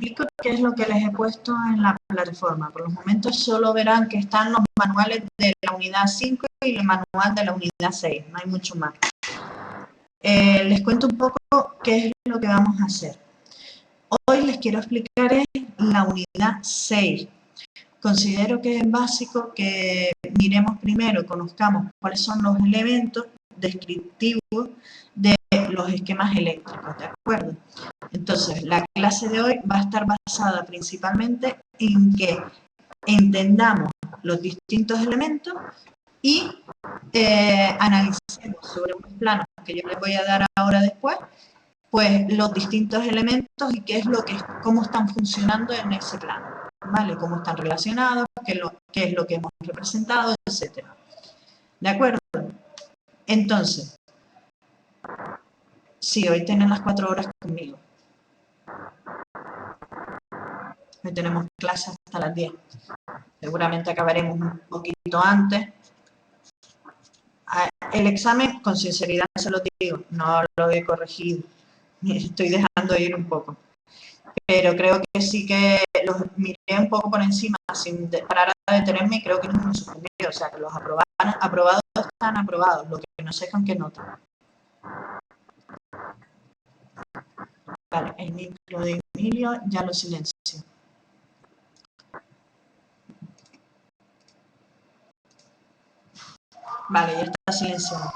explico qué es lo que les he puesto en la plataforma. Por los momentos solo verán que están los manuales de la unidad 5 y el manual de la unidad 6, no hay mucho más. Les cuento un poco qué es lo que vamos a hacer. Hoy les quiero explicar la unidad 6. Considero que es básico que miremos primero, conozcamos cuáles son los elementos descriptivos de los esquemas eléctricos, ¿de acuerdo? Entonces, la clase de hoy va a estar basada principalmente en que entendamos los distintos elementos y analicemos sobre unos planos que yo les voy a dar ahora después, pues los distintos elementos y cómo están funcionando en ese plano, ¿vale? Cómo están relacionados, qué es lo que hemos representado, etc. ¿De acuerdo? Entonces, sí, hoy tienen las 4 horas conmigo. Hoy tenemos clases hasta las 10. Seguramente acabaremos un poquito antes. El examen, con sinceridad se lo digo, no lo he corregido. Estoy dejando ir un poco. Pero creo que sí que los miré un poco por encima, sin parar a detenerme, y creo que ninguno suspendió. O sea, que los aprobados están aprobados, lo que no sé con qué nota. Vale, el micro de Emilio ya lo silencio. Vale, ya está silenciado.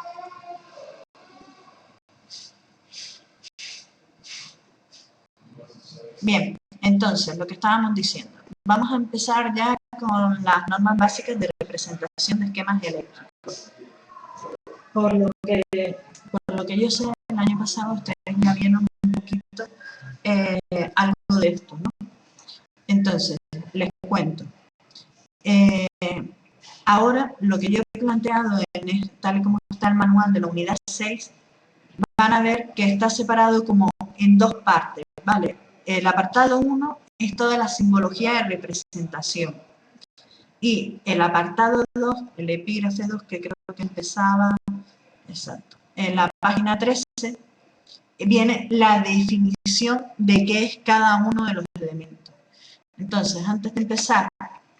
Bien, entonces, lo que estábamos diciendo. Vamos a empezar ya con las normas básicas de representación de esquemas eléctricos. Por lo que yo sé, el año pasado ustedes ya vieron un poquito algo de esto, ¿no? Entonces, les cuento. Ahora, lo que yo he planteado, tal y como está el manual de la unidad 6, van a ver que está separado como en dos partes, ¿vale? El apartado 1 es toda la simbología de representación. Y el apartado 2, el epígrafe 2, que creo que empezaba, exacto, en la página 13, viene la definición de qué es cada uno de los elementos. Entonces, antes de empezar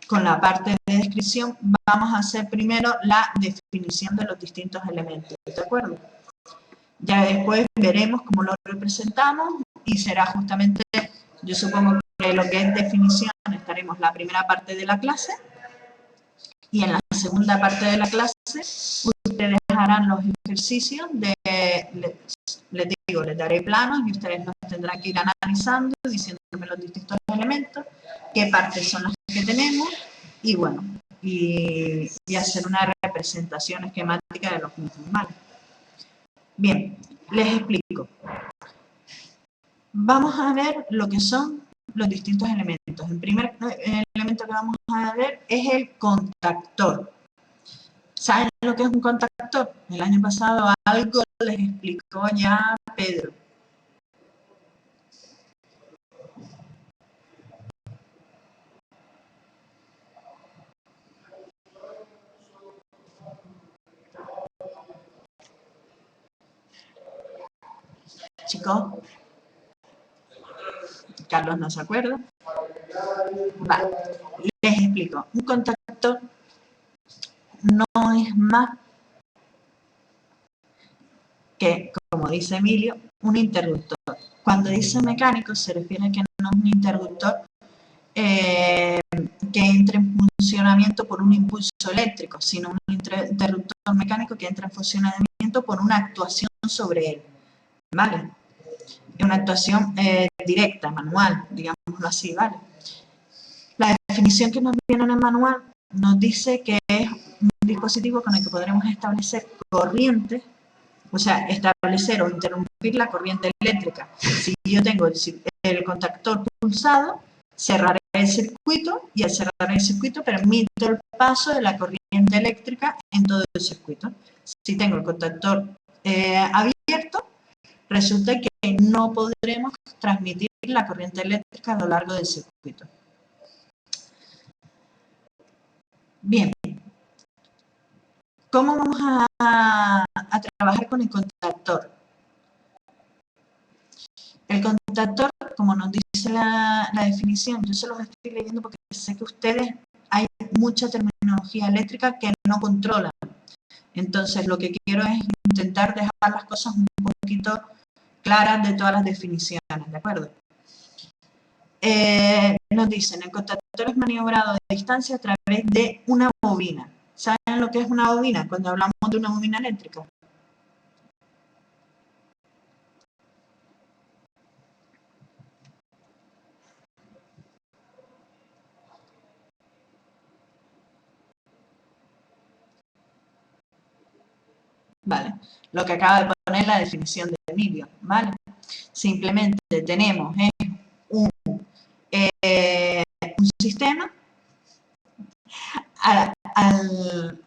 con la parte de descripción, vamos a hacer primero la definición de los distintos elementos, ¿de acuerdo? Ya después veremos cómo lo representamos y será justamente, yo supongo que lo que es definición estaremos la primera parte de la clase y en la segunda parte de la clase ustedes harán los ejercicios les digo, les daré planos y ustedes los tendrán que ir analizando, diciéndome los distintos elementos, qué partes son las que tenemos y bueno, y hacer una representación esquemática de los mismos, ¿vale? Bien, les explico. Vamos a ver lo que son los distintos elementos. El primer elemento que vamos a ver es el contactor. ¿Saben lo que es un contactor? El año pasado algo les explicó ya Pedro. Chicos, Carlos no se acuerda. Vale, les explico. Un contactor no es más que, como dice Emilio, un interruptor. Cuando dice mecánico se refiere a que no es un interruptor que entre en funcionamiento por un impulso eléctrico, sino un interruptor mecánico que entra en funcionamiento por una actuación sobre él, ¿vale? Una actuación directa, manual, digámoslo así, ¿vale? La definición que nos viene en el manual nos dice que es un dispositivo con el que podremos establecer corriente, o sea, establecer o interrumpir la corriente eléctrica. Si yo tengo el contactor pulsado, cerraré el circuito y al cerrar el circuito permito el paso de la corriente eléctrica en todo el circuito. Si tengo el contactor abierto, resulta que no podremos transmitir la corriente eléctrica a lo largo del circuito. Bien, ¿cómo vamos a trabajar con el contactor? El contactor, como nos dice dice la definición, yo se los estoy leyendo porque sé que ustedes hay mucha terminología eléctrica que no controlan. Entonces, lo que quiero es intentar dejar las cosas un poquito claras de todas las definiciones, ¿de acuerdo? Nos dicen, el contactor es maniobrado de distancia a través de una bobina. ¿Saben lo que es una bobina? Cuando hablamos de una bobina eléctrica. Vale, lo que acaba de poner la definición de Emilio, ¿vale? Simplemente tenemos un sistema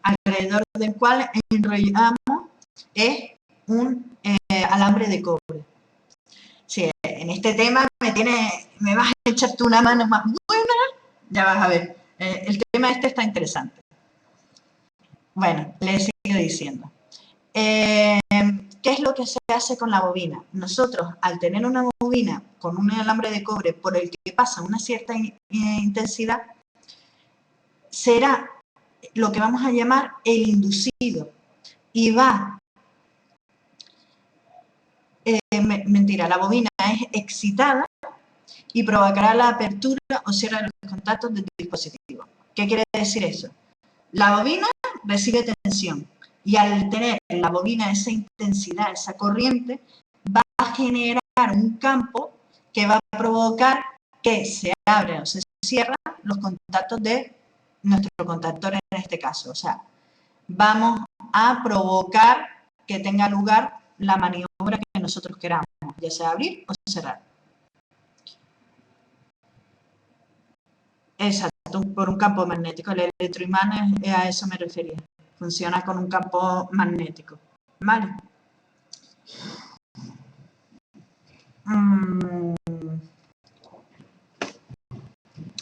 alrededor del cual enrollamos un alambre de cobre. Sí, en este tema me vas a echar tú una mano más buena, ya vas a ver. El tema este está interesante. Bueno, le sigo diciendo. ¿Qué es lo que se hace con la bobina? Nosotros, al tener una bobina con un alambre de cobre por el que pasa una cierta intensidad, será lo que vamos a llamar el inducido. Y va, mentira, la bobina es excitada y provocará la apertura o cierre de los contactos del dispositivo. ¿Qué quiere decir eso? La bobina recibe tensión y al tener en la bobina esa intensidad, esa corriente, va a generar un campo que va a provocar que se abran o se cierran los contactos de nuestro contactor en este caso. O sea, vamos a provocar que tenga lugar la maniobra que nosotros queramos, ya sea abrir o cerrar. Exacto, por un campo magnético. El electroimán a eso me refería. Funciona con un campo magnético. ¿Vale?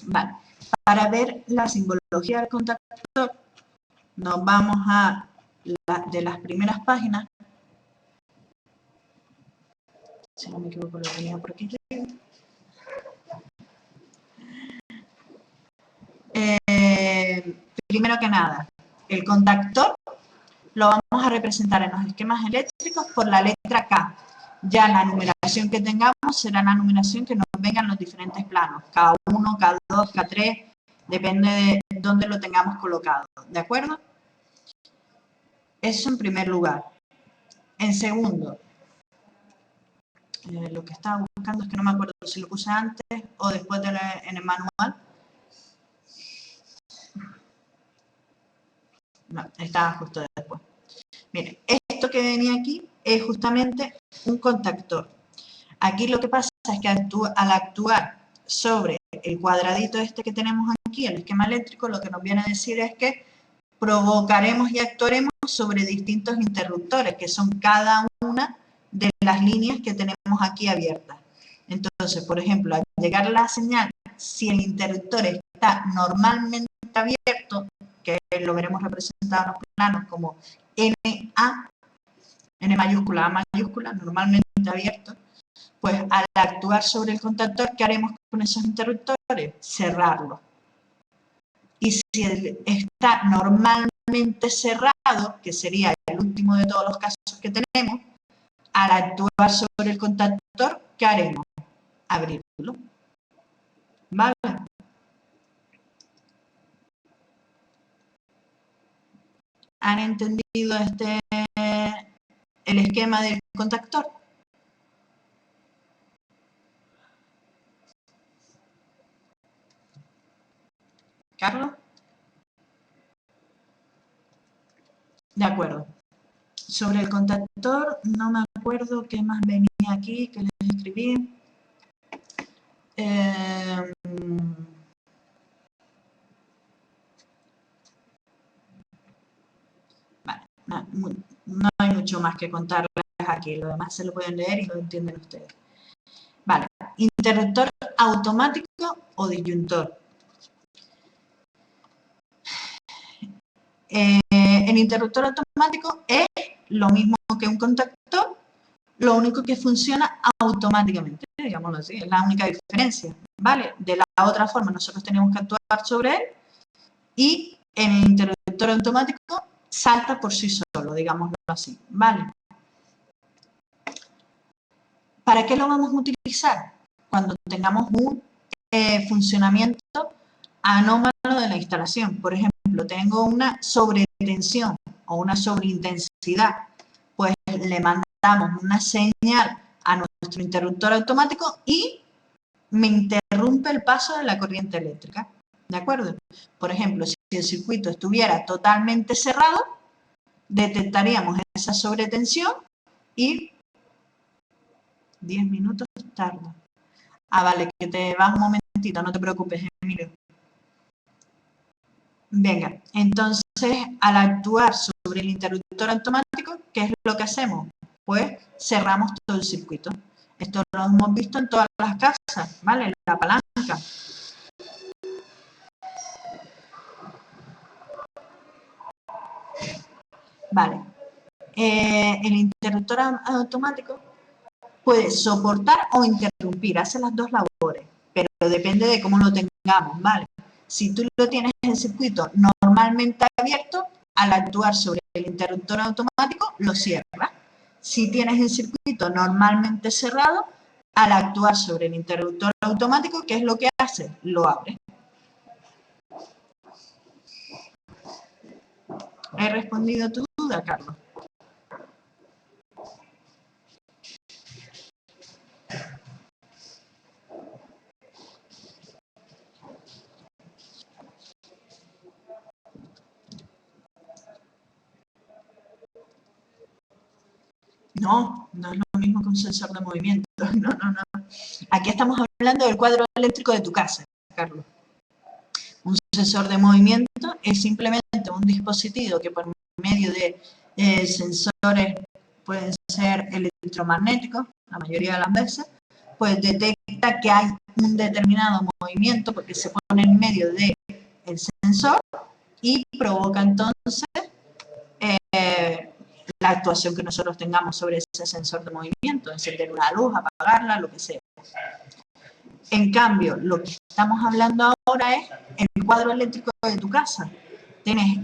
Vale. Para ver la simbología del contactor, nos vamos a de las primeras páginas. Si no me equivoco, lo tenía por aquí. Primero que nada, el contactor lo vamos a representar en los esquemas eléctricos por la letra K. Ya la numeración que tengamos será la numeración que nos venga en los diferentes planos. K1, K2, K3, depende de dónde lo tengamos colocado. ¿De acuerdo? Eso en primer lugar. En segundo, lo que estaba buscando es que no me acuerdo si lo puse antes o después en el manual. No, estaba justo después. Miren, esto que venía aquí es justamente un contactor. Aquí lo que pasa es que al actuar sobre el cuadradito este que tenemos aquí, el esquema eléctrico, lo que nos viene a decir es que provocaremos y actuaremos sobre distintos interruptores, que son cada una de las líneas que tenemos aquí abiertas. Entonces, por ejemplo, al llegar la señal, si el interruptor está normalmente abierto, que lo veremos representado en los planos como NA, N mayúscula, A mayúscula, normalmente abierto, pues al actuar sobre el contactor, ¿qué haremos con esos interruptores? Cerrarlo. Y si está normalmente cerrado, que sería el último de todos los casos que tenemos, al actuar sobre el contactor, ¿qué haremos? Abrirlo. ¿Vale? ¿Han entendido el esquema del contactor? ¿Carlos? De acuerdo. Sobre el contactor, no me acuerdo qué más venía aquí, que les escribí. Vale, no hay mucho más que contarles aquí, lo demás se lo pueden leer y lo entienden ustedes. Vale, interruptor automático o disyuntor. El interruptor automático es lo mismo que un contactor, lo único que funciona automáticamente, digámoslo así, es la única diferencia, ¿vale? De la otra forma nosotros tenemos que actuar sobre él y en el interruptor automático salta por sí solo, digámoslo así, ¿vale? ¿Para qué lo vamos a utilizar? Cuando tengamos un funcionamiento anómalo de la instalación. Por ejemplo, tengo una sobretensión o una sobreintensidad, pues le mandamos una señal a nuestro interruptor automático y me interrumpe el paso de la corriente eléctrica, ¿de acuerdo? Por ejemplo, si el circuito estuviera totalmente cerrado, detectaríamos esa sobretensión y 10 minutos tarda. Ah, vale, que te vas un momentito, no te preocupes, Emilio. Venga, entonces al actuar sobre el interruptor automático, ¿qué es lo que hacemos? Pues cerramos todo el circuito. Esto lo hemos visto en todas las casas, ¿vale? La palanca. Vale. El interruptor automático puede soportar o interrumpir, hace las dos labores, pero depende de cómo lo tengamos, ¿vale? Si tú lo tienes en circuito normalmente abierto, al actuar sobre el interruptor automático, lo cierra. Si tienes el circuito normalmente cerrado, al actuar sobre el interruptor automático, ¿qué es lo que hace? Lo abre. ¿He respondido a tu duda, Carlos? No, no es lo mismo que un sensor de movimiento. No, no, no. Aquí estamos hablando del cuadro eléctrico de tu casa, Carlos. Un sensor de movimiento es simplemente un dispositivo que por medio de sensores pueden ser electromagnéticos, la mayoría de las veces, pues detecta que hay un determinado movimiento porque se pone en medio del sensor y provoca entonces la actuación que nosotros tengamos sobre ese sensor de movimiento, encender una luz, apagarla, lo que sea. En cambio, lo que estamos hablando ahora es el cuadro eléctrico de tu casa. Tienes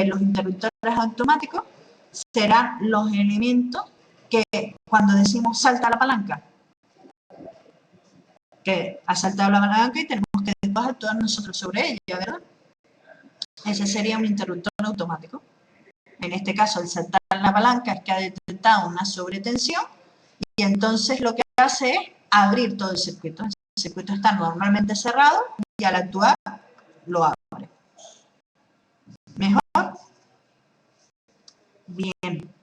los interruptores automáticos, serán los elementos que cuando decimos salta la palanca, que ha saltado la palanca y tenemos que después actuar nosotros sobre ella, ¿verdad? Ese sería un interruptor automático. En este caso, el saltar la palanca es que ha detectado una sobretensión y entonces lo que hace es abrir todo el circuito. El circuito está normalmente cerrado y al actuar lo abre. ¿Mejor? Bien.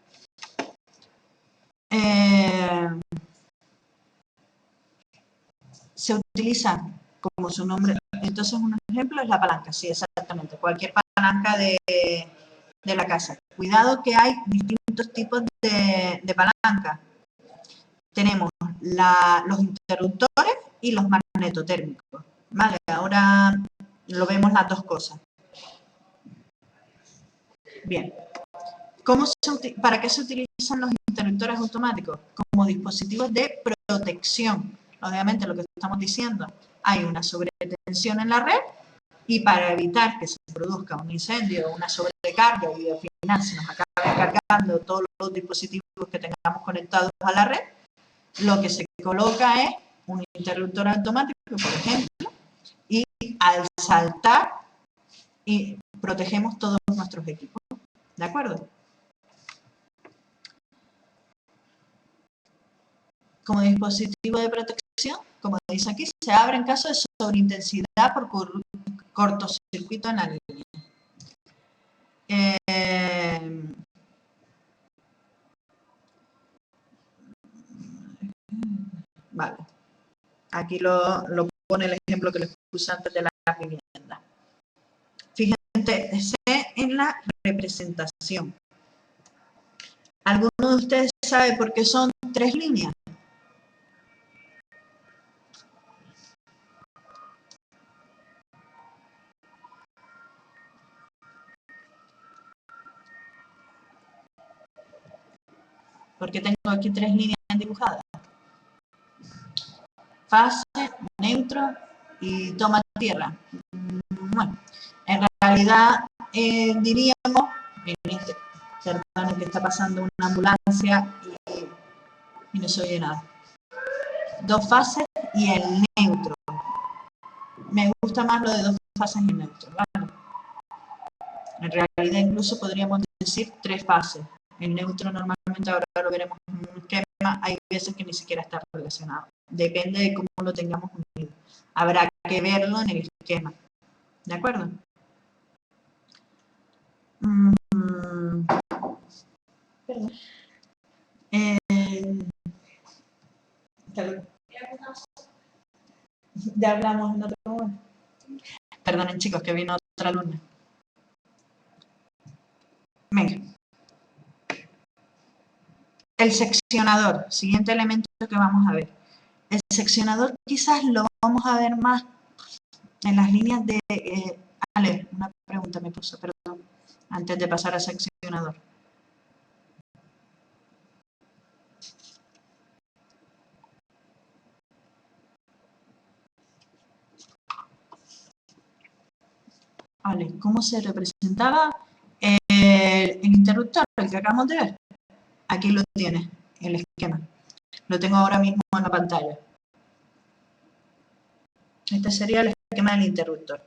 Se utiliza como su nombre. Entonces, un ejemplo es la palanca. Sí, exactamente. Cualquier palanca de la casa. Cuidado que hay distintos tipos de palanca. Tenemos los interruptores y los magnetotérmicos. Vale, ahora lo vemos las dos cosas. Bien. ¿Para qué se utilizan los interruptores automáticos? Como dispositivos de protección. Obviamente lo que estamos diciendo, hay una sobretensión en la red y para evitar que se produzca un incendio o una sobrecarga y al final se nos acabe cargando todos los dispositivos que tengamos conectados a la red, lo que se coloca es un interruptor automático, por ejemplo, y al saltar y protegemos todos nuestros equipos. ¿De acuerdo? Como dispositivo de protección, como dice aquí, se abre en caso de sobreintensidad por cortocircuito en la línea. Vale. Aquí lo pone el ejemplo que les puse antes de la vivienda. Fíjense en la representación. ¿Alguno de ustedes sabe por qué son 3 líneas? Porque tengo aquí 3 líneas dibujadas. Fase, neutro y toma tierra. Bueno, en realidad diríamos, perdón, que está pasando una ambulancia y no se oye nada. 2 fases y el neutro. Me gusta más lo de 2 fases y el neutro, ¿vale? En realidad incluso podríamos decir 3 fases. El neutro normalmente, ahora lo veremos en un esquema, hay veces que ni siquiera está relacionado. Depende de cómo lo tengamos unido. Habrá que verlo en el esquema. ¿De acuerdo? Perdón. Ya hablamos en otro momento. Perdonen chicos, que vino otra alumna. Venga. El seccionador, siguiente elemento que vamos a ver. El seccionador quizás lo vamos a ver más en las líneas de... Ale, una pregunta me puso, perdón, antes de pasar al seccionador. Vale, ¿cómo se representaba el interruptor, el que acabamos de ver? Aquí lo tienes, el esquema. Lo tengo ahora mismo en la pantalla. Este sería el esquema del interruptor.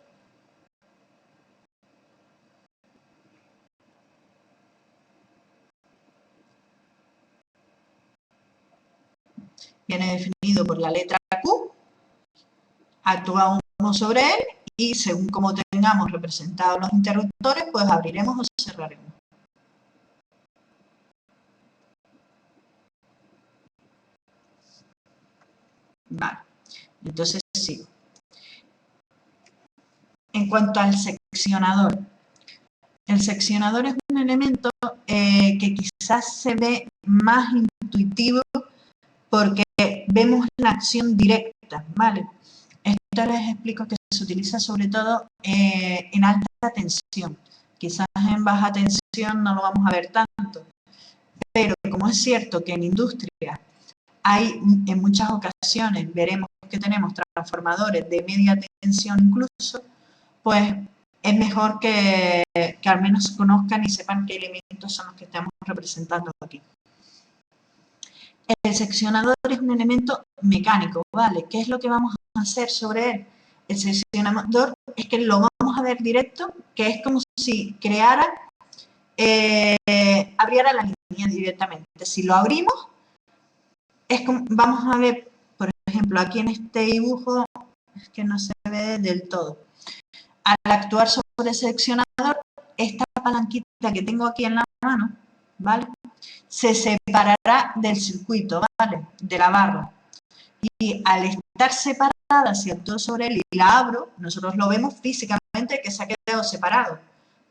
Viene definido por la letra Q, actuamos sobre él y según como tengamos representados los interruptores, pues abriremos o cerraremos. Vale, entonces sigo. En cuanto al seccionador, el seccionador es un elemento que quizás se ve más intuitivo porque vemos la acción directa, ¿vale? Esto les explico que se utiliza sobre todo en alta tensión. Quizás en baja tensión no lo vamos a ver tanto, pero como es cierto que en industria hay en muchas ocasiones, veremos que tenemos transformadores de media tensión incluso, pues es mejor que al menos conozcan y sepan qué elementos son los que estamos representando aquí. El seccionador es un elemento mecánico, ¿vale? ¿Qué es lo que vamos a hacer sobre él? El seccionador es que lo vamos a ver directo, que es como si creara, abriera la línea directamente. Si lo abrimos, es como, vamos a ver, por ejemplo, aquí en este dibujo, es que no se ve del todo. Al actuar sobre el seccionador, esta palanquita que tengo aquí en la mano, ¿vale? Se separará del circuito, ¿vale? De la barra. Y al estar separada, si actúo sobre él y la abro, nosotros lo vemos físicamente que se ha quedado separado.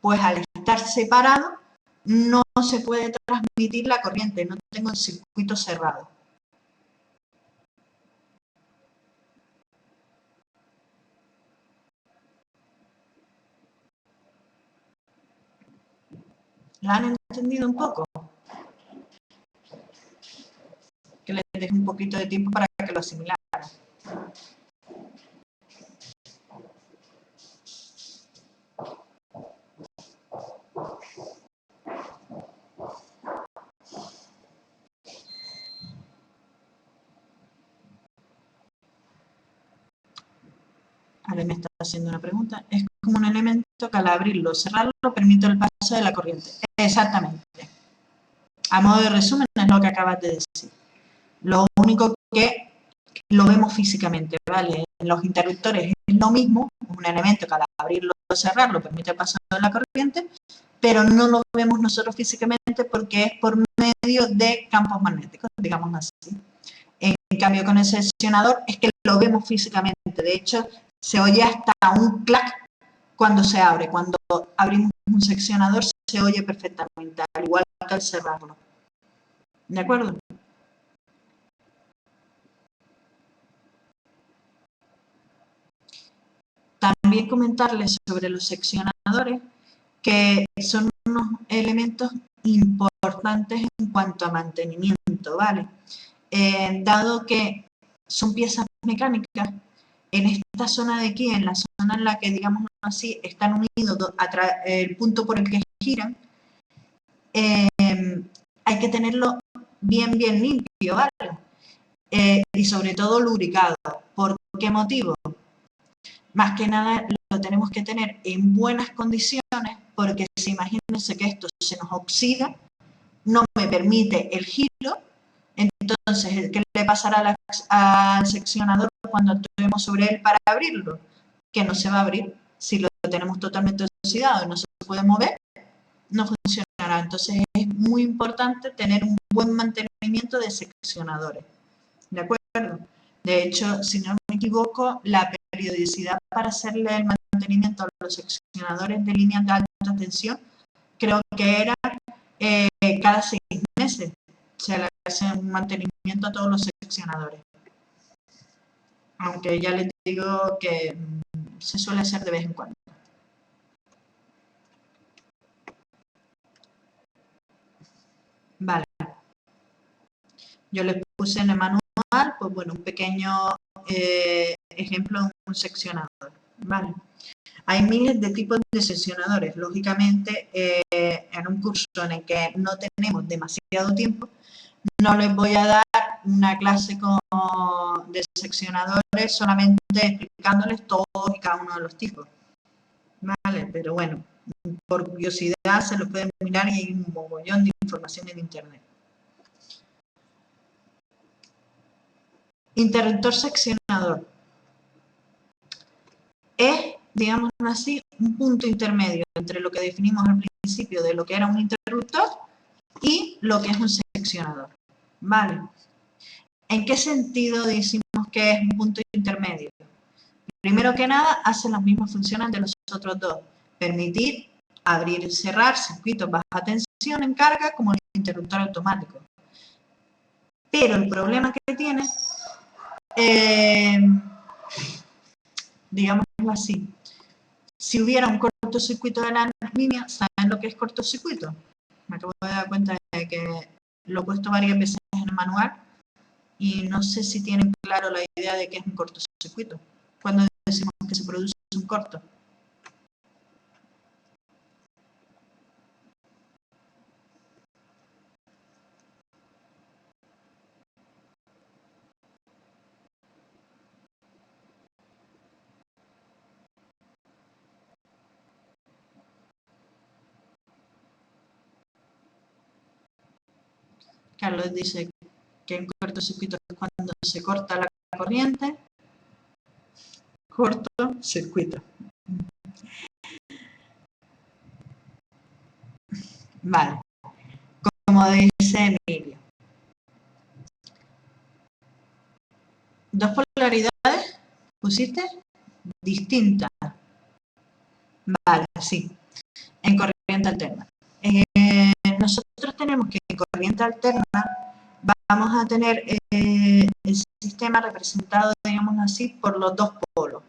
Pues al estar separado, no se puede transmitir la corriente, no tengo el circuito cerrado. ¿La han entendido un poco? Que les deje un poquito de tiempo para que lo asimilaran. Ale me está haciendo una pregunta. Es como un elemento que al abrirlo o cerrarlo permite el paso de la corriente. Exactamente. A modo de resumen es lo que acabas de decir. Lo único que lo vemos físicamente, ¿vale? En los interruptores es lo mismo, un elemento que al abrirlo o cerrarlo permite el paso de la corriente, pero no lo vemos nosotros físicamente porque es por medio de campos magnéticos, digamos así. En cambio, con el seccionador es que lo vemos físicamente. De hecho, se oye hasta un clac cuando se abre. Cuando abrimos un seccionador se oye perfectamente, al igual que al cerrarlo. ¿De acuerdo? También comentarles sobre los seccionadores, que son unos elementos importantes en cuanto a mantenimiento, ¿vale? Dado que son piezas mecánicas, en esta zona de aquí, en la zona en la que, digamos así, están unidos el punto por el que giran, hay que tenerlo bien limpio, ¿vale? Y sobre todo lubricado. ¿Por qué motivo? Más que nada lo tenemos que tener en buenas condiciones, porque si imagínense que esto se nos oxida, no me permite el giro. Entonces, ¿qué le pasará al seccionador cuando actuemos sobre él para abrirlo? Que no se va a abrir. Si lo tenemos totalmente oxidado y no se puede mover, no funcionará. Entonces, es muy importante tener un buen mantenimiento de seccionadores. ¿De acuerdo? De hecho, si no me equivoco, la periodicidad para hacerle el mantenimiento a los seccionadores de líneas de alta tensión, creo que era cada 6 meses. Se le hace un mantenimiento a todos los seccionadores. Aunque ya les digo que se suele hacer de vez en cuando. Vale. Yo les puse en el manual, pues bueno, un pequeño ejemplo de un seccionador. Vale. Hay miles de tipos de seccionadores. Lógicamente, en un curso en el que no tenemos demasiado tiempo, no les voy a dar una clase de seccionadores solamente explicándoles todos y cada uno de los tipos. Vale, pero bueno, por curiosidad se los pueden mirar y hay un mogollón de información en internet. Interruptor seccionador. Es, digamos así, un punto intermedio entre lo que definimos al principio de lo que era un interruptor y lo que es un seccionador. Vale. ¿En qué sentido decimos que es un punto intermedio? Primero que nada, hace las mismas funciones de los otros dos. Permitir, abrir y cerrar circuitos baja tensión en carga como el interruptor automático. Pero el problema que tiene, digámoslo así, si hubiera un cortocircuito de la línea, ¿saben lo que es cortocircuito? Me acabo de dar cuenta de que lo he puesto varias veces en el manual y no sé si tienen claro la idea de qué es un cortocircuito. Cuando decimos que se produce un corto. Carlos dice que un cortocircuito es cuando se corta la corriente. Cortocircuito. Vale. Como dice Emilio. Dos polaridades, ¿pusiste? Distintas. Vale, sí. En corriente alterna. Nosotros tenemos que en corriente alterna vamos a tener el sistema representado, digamos así, por los dos polos.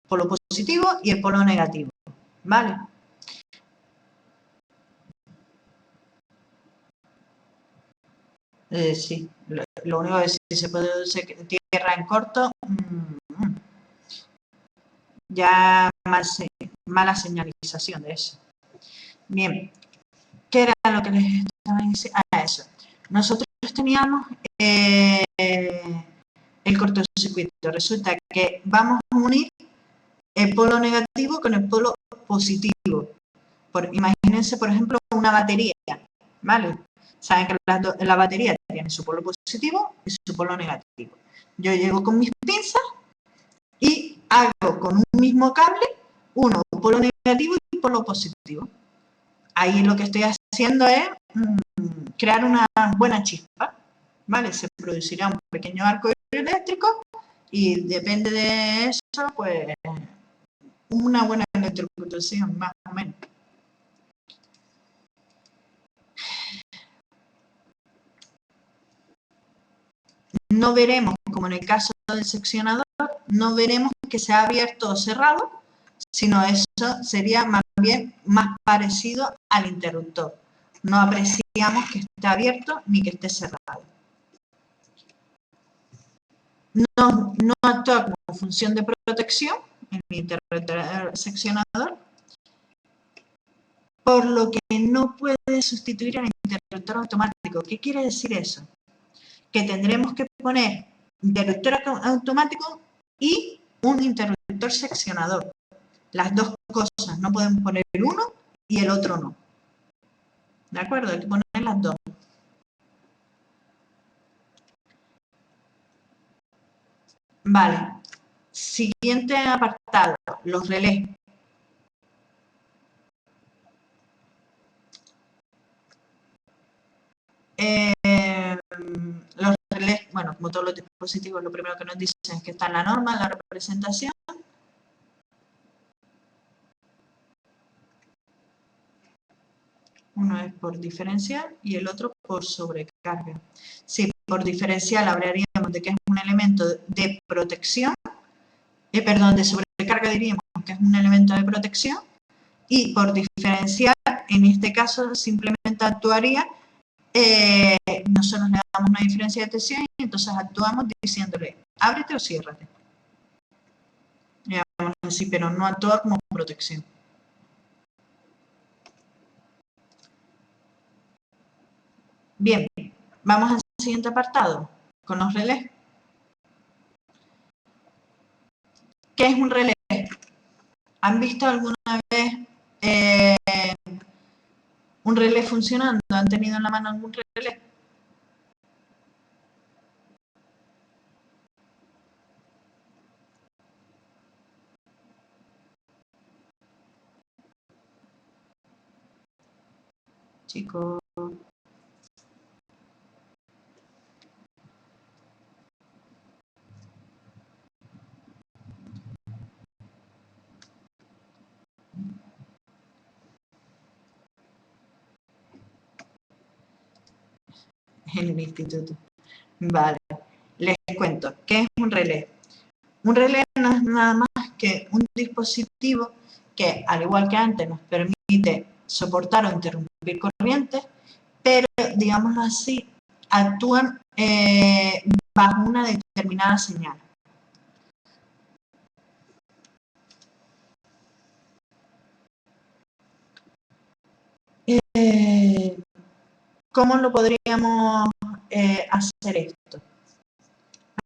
Polo positivo y el polo negativo. ¿Vale? Sí, lo único es si se produce tierra en corto, ya mala señalización de eso. Bien, ¿qué era lo que les estaba diciendo? Eso. Nosotros teníamos el cortocircuito. Resulta que vamos a unir el polo negativo con el polo positivo. Imagínense, por ejemplo, una batería, ¿vale? Saben que la batería tiene su polo positivo y su polo negativo. Yo llego con mis pinzas y hago con un mismo cable uno polo negativo y polo positivo. Ahí lo que estoy haciendo es crear una buena chispa, ¿vale? Se producirá un pequeño arco eléctrico y depende de eso, pues, una buena electrocución, más o menos. No veremos, como en el caso del seccionador, no veremos que se ha abierto o cerrado, sino eso sería más bien más parecido al interruptor. no apreciamos que esté abierto ni que esté cerrado. No actúa como función de protección en el interruptor seccionador, por lo que no puede sustituir al interruptor automático. ¿Qué quiere decir eso? Que tendremos que poner interruptor automático y un interruptor seccionador. Las dos cosas, no podemos poner el uno y el otro no. ¿De acuerdo? Hay que poner las dos. Vale. Siguiente apartado, los relés. Los relés, bueno, como todos los dispositivos, lo primero que nos dicen es que está en la norma, en la representación. Uno es por diferencial y el otro por sobrecarga. Si por diferencial hablaríamos de que es un elemento de protección, perdón, de sobrecarga diríamos que es un elemento de protección, y por diferencial, en este caso, simplemente actuaría, nosotros le damos una diferencia de tensión y entonces actuamos diciéndole, ábrete o ciérrate. Digamos así, pero no actúa como protección. Bien, vamos al siguiente apartado, con los relés. ¿Qué es un relé? ¿Han visto alguna vez un relé funcionando? ¿Han tenido en la mano algún relé? Chicos. En el instituto. Vale, les cuento, ¿qué es un relé? Un relé no es nada más que un dispositivo que, al igual que antes, nos permite soportar o interrumpir corrientes, pero, digámoslo así, actúan bajo una determinada señal. ¿Cómo lo podríamos hacer esto?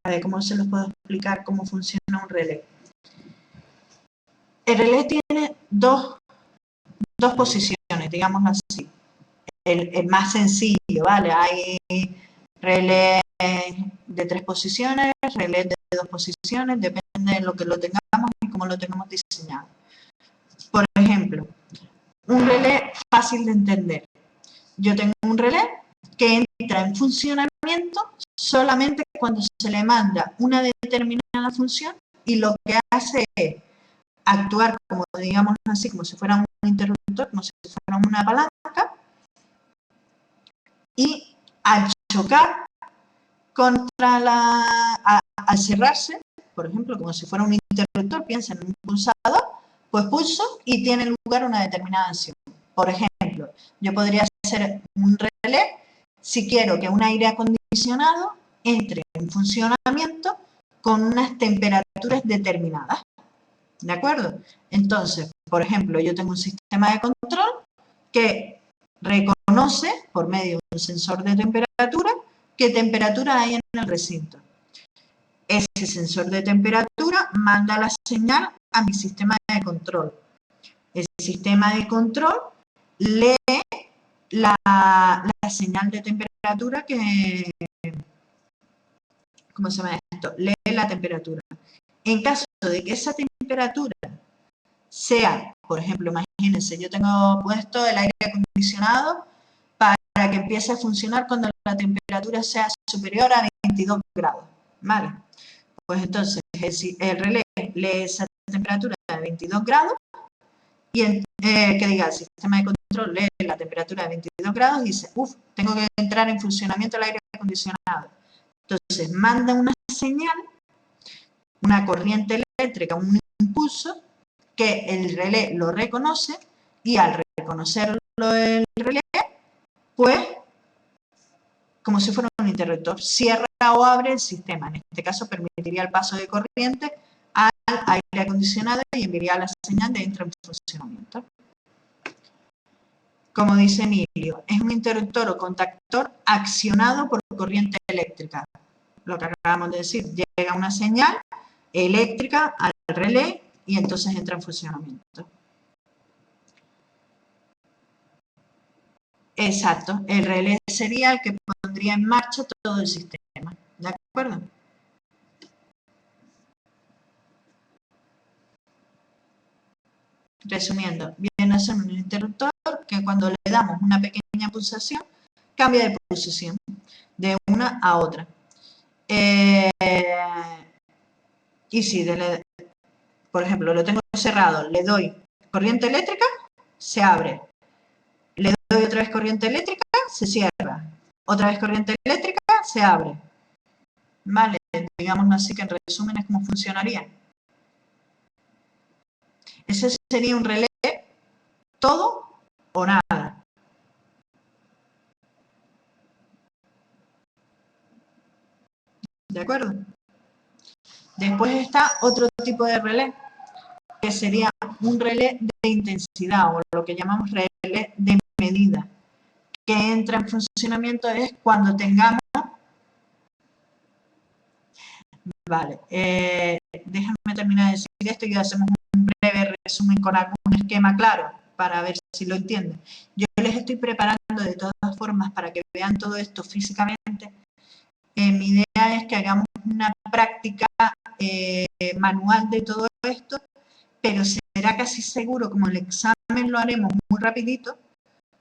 A ver, ¿cómo se los puedo explicar cómo funciona un relé? El relé tiene dos posiciones, digámoslo así. El más sencillo, ¿vale? Hay relés de 3 posiciones, relés de 2 posiciones, depende de lo que lo tengamos y cómo lo tengamos diseñado. Por ejemplo, un relé fácil de entender. Yo tengo un relé que entra en funcionamiento solamente cuando se le manda una determinada función y lo que hace es actuar como, digamos así, como si fuera un interruptor, como si fuera una palanca, y al chocar contra al cerrarse, por ejemplo, como si fuera un interruptor, piensa en un pulsador, pues pulso y tiene lugar una determinada acción. Por ejemplo, yo podría hacer un relé si quiero que un aire acondicionado entre en funcionamiento con unas temperaturas determinadas. ¿De acuerdo? Entonces, por ejemplo, yo tengo un sistema de control que reconoce, por medio de un sensor de temperatura, qué temperatura hay en el recinto. Ese sensor de temperatura manda la señal a mi sistema de control. El sistema de control lee la señal de temperatura que... ¿Cómo se llama esto? Lee la temperatura. En caso de que esa temperatura sea, por ejemplo, imagínense, yo tengo puesto el aire acondicionado para que empiece a funcionar cuando la temperatura sea superior a 22 grados, ¿vale? Pues entonces el relé lee esa temperatura de 22 grados y que diga, el sistema de control lee la temperatura de 22 grados y dice, tengo que entrar en funcionamiento el aire acondicionado. Entonces manda una señal, una corriente eléctrica, un impulso, que el relé lo reconoce y al reconocerlo el relé pues, como si fuera un interruptor, cierra o abre el sistema. En este caso, permitiría el paso de corriente al aire acondicionado y enviaría la señal de entra en funcionamiento. Como dice Emilio, es un interruptor o contactor accionado por corriente eléctrica. Lo que acabamos de decir, llega una señal eléctrica al relé y entonces entra en funcionamiento. Exacto, el relé sería el que pondría en marcha todo el sistema. ¿De acuerdo? Resumiendo, viene a ser un interruptor que cuando le damos una pequeña pulsación, cambia de posición de una a otra. Y si, por ejemplo, lo tengo cerrado, le doy corriente eléctrica, se abre. Le doy otra vez corriente eléctrica, se cierra. Otra vez corriente eléctrica, se abre. Vale, digamos así que en resumen es como funcionaría. Ese sería un relé todo o nada. ¿De acuerdo? Después está otro tipo de relé, que sería un relé de intensidad, o lo que llamamos relé de medida, que entra en funcionamiento es cuando tengamos... Vale, déjame terminar de decir esto y hacemos un breve resumen con algún esquema claro, para ver si lo entienden. Yo les estoy preparando de todas formas para que vean todo esto físicamente. Mi idea es que hagamos una práctica manual de todo esto, pero será casi seguro, como el examen lo haremos muy rapidito,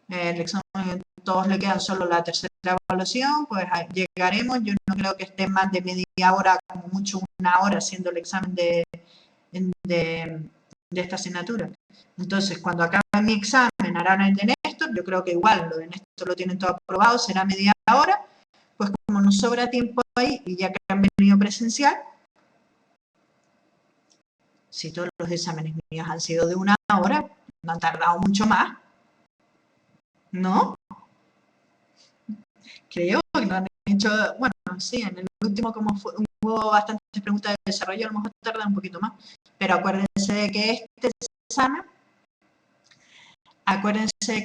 el examen todos le quedan solo la tercera evaluación, pues llegaremos, yo no creo que esté más de media hora, como mucho una hora haciendo el examen de esta asignatura. Entonces, cuando acabe mi examen, harán el de Néstor, yo creo que igual lo de Néstor lo tienen todo aprobado, será media hora, pues como nos sobra tiempo ahí y ya que han venido presencial, si todos los exámenes míos han sido de una hora, no han tardado mucho más, ¿no? Creo que lo han hecho, bueno, sí, en el último como hubo bastantes preguntas de desarrollo, a lo mejor tarda un poquito más, pero acuérdense de que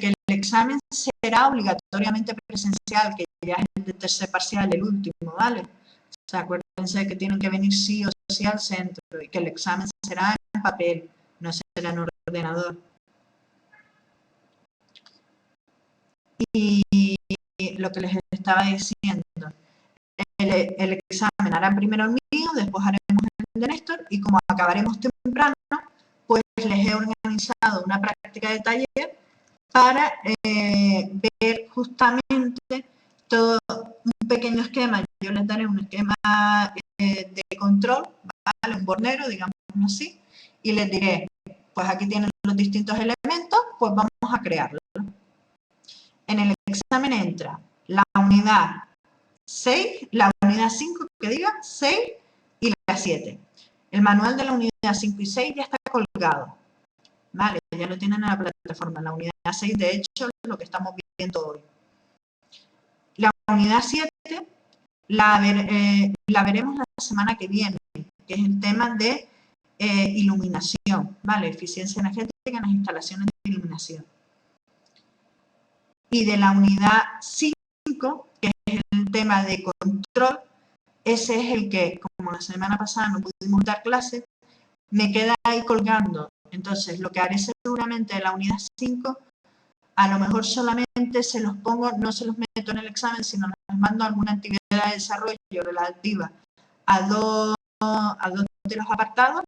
el examen será obligatoriamente presencial, que ya es el de tercer parcial, el último, ¿vale? O sea, acuérdense de que tienen que venir sí o sí al centro y que el examen será en papel, no será en ordenador. Y lo que les estaba diciendo, el examen harán primero el mío, después haremos el de Néstor, y como acabaremos temprano, pues les he organizado una práctica de taller para ver justamente todo un pequeño esquema. Yo les daré un esquema de control, ¿vale? Un bornero, digamos así, y les diré, pues aquí tienen los distintos elementos, pues vamos a crearlos. En el examen entra la unidad 6, la unidad 5, que diga 6 y la 7. El manual de la unidad 5 y 6 ya está colgado. Vale, ya lo tienen en la plataforma. La unidad 6, de hecho, es lo que estamos viendo hoy. La unidad 7 la veremos la semana que viene, que es el tema de iluminación, ¿vale? Eficiencia energética en las instalaciones de iluminación. Y de la unidad 5, que es el tema de control, ese es el que, como la semana pasada no pudimos dar clases, me queda ahí colgando. Entonces, lo que haré seguramente de la unidad 5, a lo mejor solamente se los pongo, no se los meto en el examen, sino les mando alguna actividad de desarrollo relativa a dos de los apartados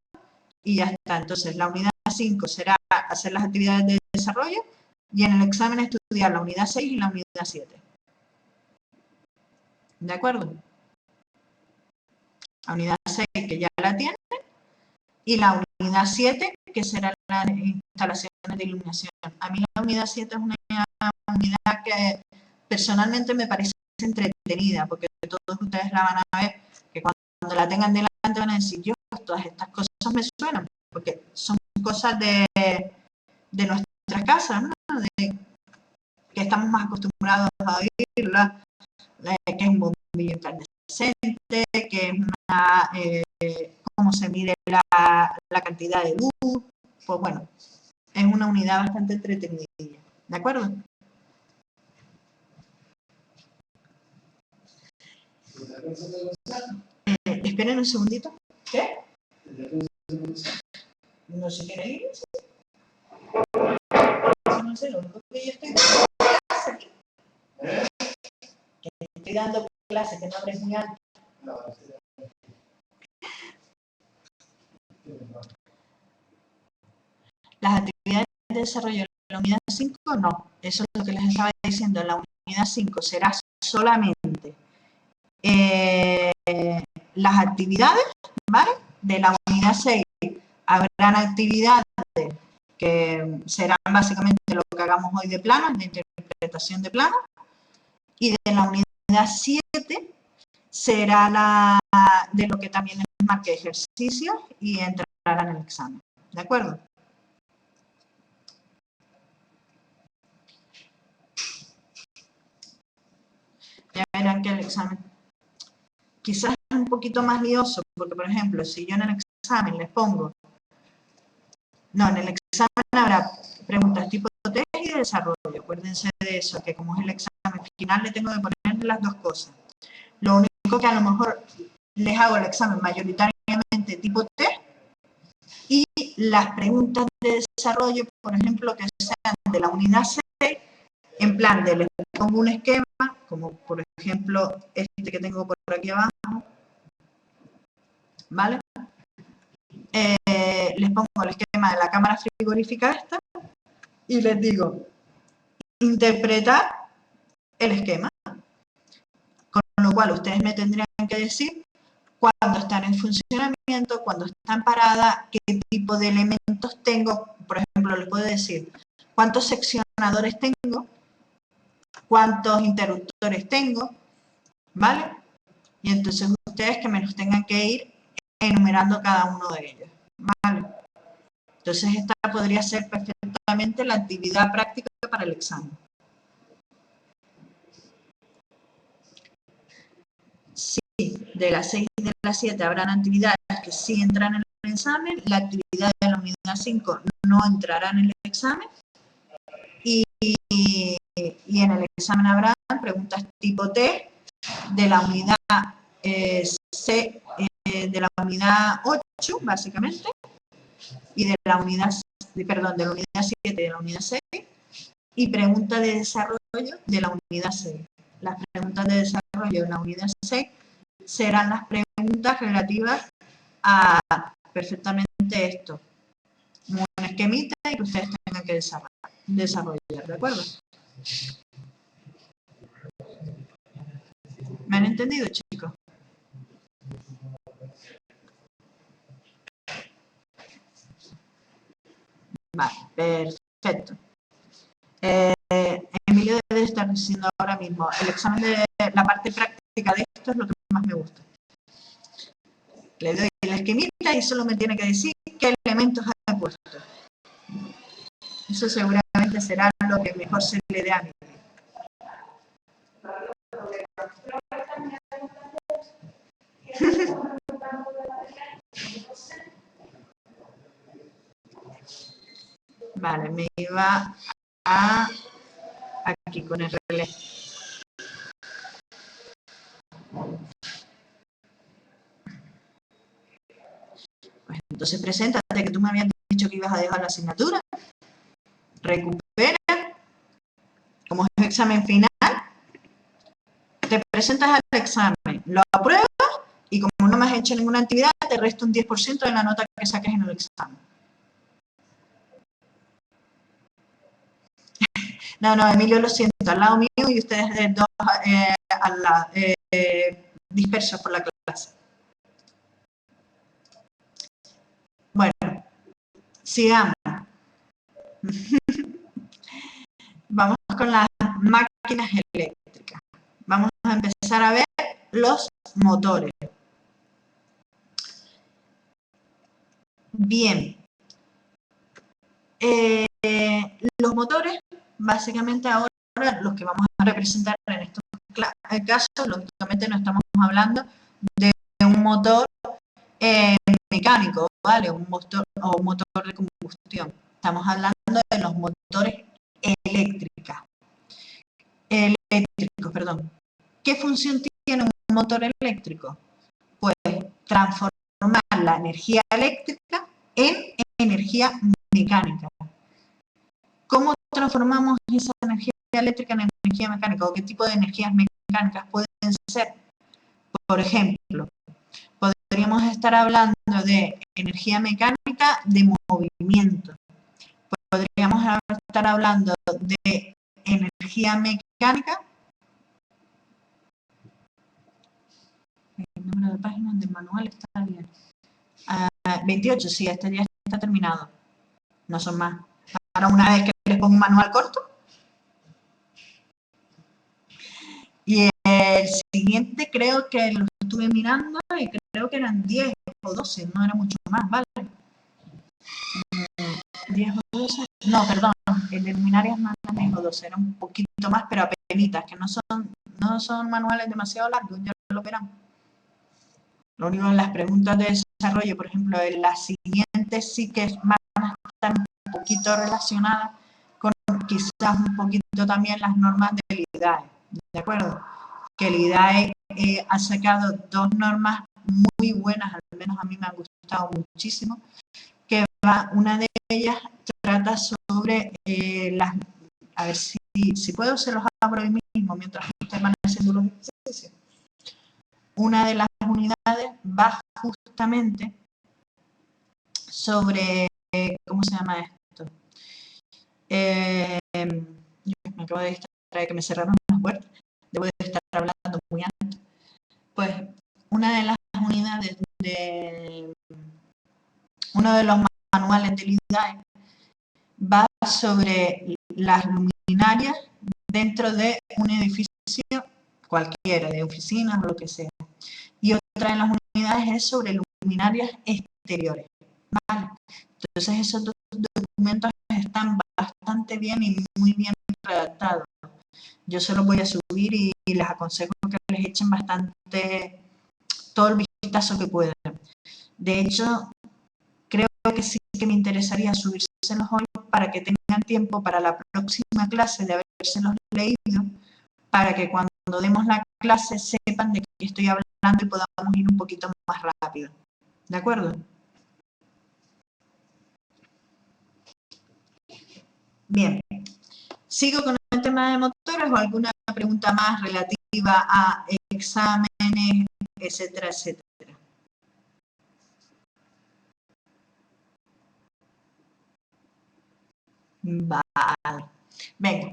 y ya está. Entonces, la unidad 5 será hacer las actividades de desarrollo y en el examen estudiar la unidad 6 y la unidad 7. ¿De acuerdo? La unidad 6 que ya la tienen y la unidad 7 que será las instalaciones de iluminación. A mí la unidad 7 es una unidad que personalmente me parece entretenida, porque todos ustedes la van a ver, que cuando la tengan delante van a decir, yo, todas estas cosas me suenan, porque son cosas de nuestras casas, ¿no? que estamos más acostumbrados a oírla, que es un bombillo incandescente, que es una, cómo se mide la cantidad de luz, pues bueno, es una unidad bastante entretenida, ¿de acuerdo? Esperen un segundito. ¿Qué? No sé qué ir. No sé, lo único que yo estoy dando clase aquí. Que estoy dando clase, que no hables muy alto. Las actividades de desarrollo de la unidad 5, no. Eso es lo que les estaba diciendo. La unidad 5 será solamente las actividades, ¿vale? De la unidad 6 habrán actividades que serán básicamente lo que hagamos hoy de planos, de interpretación de planos, y de la unidad 7 será la de lo que también les marque ejercicios y entrará en el examen, ¿de acuerdo? Ya verán que el examen quizás es un poquito más lioso, porque por ejemplo, si yo en el examen les pongo, no, en el examen habrá preguntas tipo test y de desarrollo, acuérdense de eso, que como es el examen final le tengo que poner las dos cosas. Lo único que a lo mejor les hago el examen mayoritariamente tipo test y las preguntas de desarrollo, por ejemplo, que sean de la unidad 6, en plan de les pongo un esquema, como por ejemplo este que tengo por aquí abajo, ¿vale? Les pongo el esquema de la cámara frigorífica esta y les digo, interpretar el esquema, con lo cual ustedes me tendrían que decir cuándo están en funcionamiento, cuándo están paradas, qué tipo de elementos tengo, por ejemplo, les puedo decir cuántos seccionadores tengo, cuántos interruptores tengo, ¿vale? Y entonces ustedes que me los tengan que ir enumerando cada uno de ellos, ¿vale? Entonces esta podría ser perfectamente la actividad práctica para el examen. Sí, de las 6 y de las 7 habrán actividades que sí entran en el examen, la actividad de la unidad 5 no entrará en el examen y en el examen habrá preguntas tipo T de la unidad C, de la unidad 8, básicamente, y de la unidad, perdón, de la unidad 7 y de la unidad 6, y preguntas de desarrollo de la unidad 6. Las preguntas de desarrollo de la unidad 6 serán las preguntas relativas a perfectamente esto, un esquemita y que ustedes tengan que desarrollar, ¿de acuerdo? ¿Me han entendido, chicos? Vale, perfecto. Emilio debe estar diciendo ahora mismo, el examen de la parte práctica de esto es lo que más me gusta. Le doy el esquemita y solo me tiene que decir qué elementos ha puesto. Eso seguramente será lo que mejor se le dé a mí. Vale, me iba a aquí con el relé. Pues entonces preséntate, que tú me habías dicho que ibas a dejar la asignatura. Recupera. Como es examen final, te presentas al examen, lo apruebas y como no me has hecho ninguna actividad, te resto un 10% de la nota que saques en el examen. No, Emilio, lo siento, al lado mío y ustedes dos dispersos por la clase. Bueno, sigamos. Vamos con las máquinas eléctricas. Vamos a empezar a ver los motores. Bien. Los motores, básicamente ahora ahora los que vamos a representar en estos casos, lógicamente no estamos hablando de un motor mecánico, ¿vale? Un motor de combustión. Estamos hablando de los motores eléctricos, perdón. ¿Qué función tiene un motor eléctrico? Pues transformar la energía eléctrica en energía mecánica. ¿Cómo transformamos esa energía eléctrica en energía mecánica? ¿O qué tipo de energías mecánicas pueden ser? Por ejemplo, podríamos estar hablando de energía mecánica de movimiento. Podríamos estar hablando de energía mecánica. El número de páginas del manual está bien. 28, sí, este ya está terminado. No son más. Para una vez que les pongo un manual corto. Y el siguiente creo que lo estuve mirando y creo que eran 10 o 12, no era mucho más, ¿vale? 10 o 12, no, perdón, el de luminarias no era 10 o 12, era un poquito más, pero apenitas, que no son manuales demasiado largos, ya lo verán. Lo único, las preguntas de desarrollo, por ejemplo, en las siguientes sí que van a estar un poquito relacionadas con quizás un poquito también las normas del IDAE, ¿de acuerdo? Que el IDAE ha sacado dos normas muy buenas, al menos a mí me han gustado muchísimo, que una de ellas trata sobre las... A ver si puedo, se los abro hoy mismo mientras ustedes van haciendo los ejercicios. Una de las unidades va justamente sobre... ¿Cómo se llama esto? Me acabo de distraer que me cerraron las puertas. Debo de estar hablando muy alto. Pues una de las unidades de... Uno de los manuales del IDAE va sobre las luminarias dentro de un edificio cualquiera, de oficinas o lo que sea. Y otra de las unidades es sobre luminarias exteriores, ¿vale? Entonces esos dos documentos están bastante bien y muy bien redactados. Yo se los voy a subir y les aconsejo que les echen bastante todo el vistazo que puedan. De hecho, creo que sí que me interesaría subírselos hoy para que tengan tiempo para la próxima clase de habérselos leído, para que cuando demos la clase sepan de qué estoy hablando y podamos ir un poquito más rápido. ¿De acuerdo? Bien. ¿Sigo con el tema de motores o alguna pregunta más relativa a exámenes, etcétera, etcétera? Vale. Venga.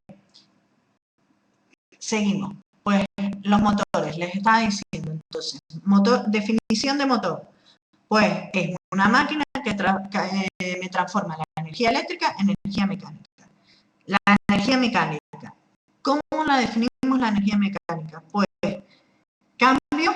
Seguimos. Pues los motores, les estaba diciendo entonces. Definición de motor. Pues es una máquina que me transforma la energía eléctrica en energía mecánica. La energía mecánica. ¿Cómo la definimos la energía mecánica? Pues cambio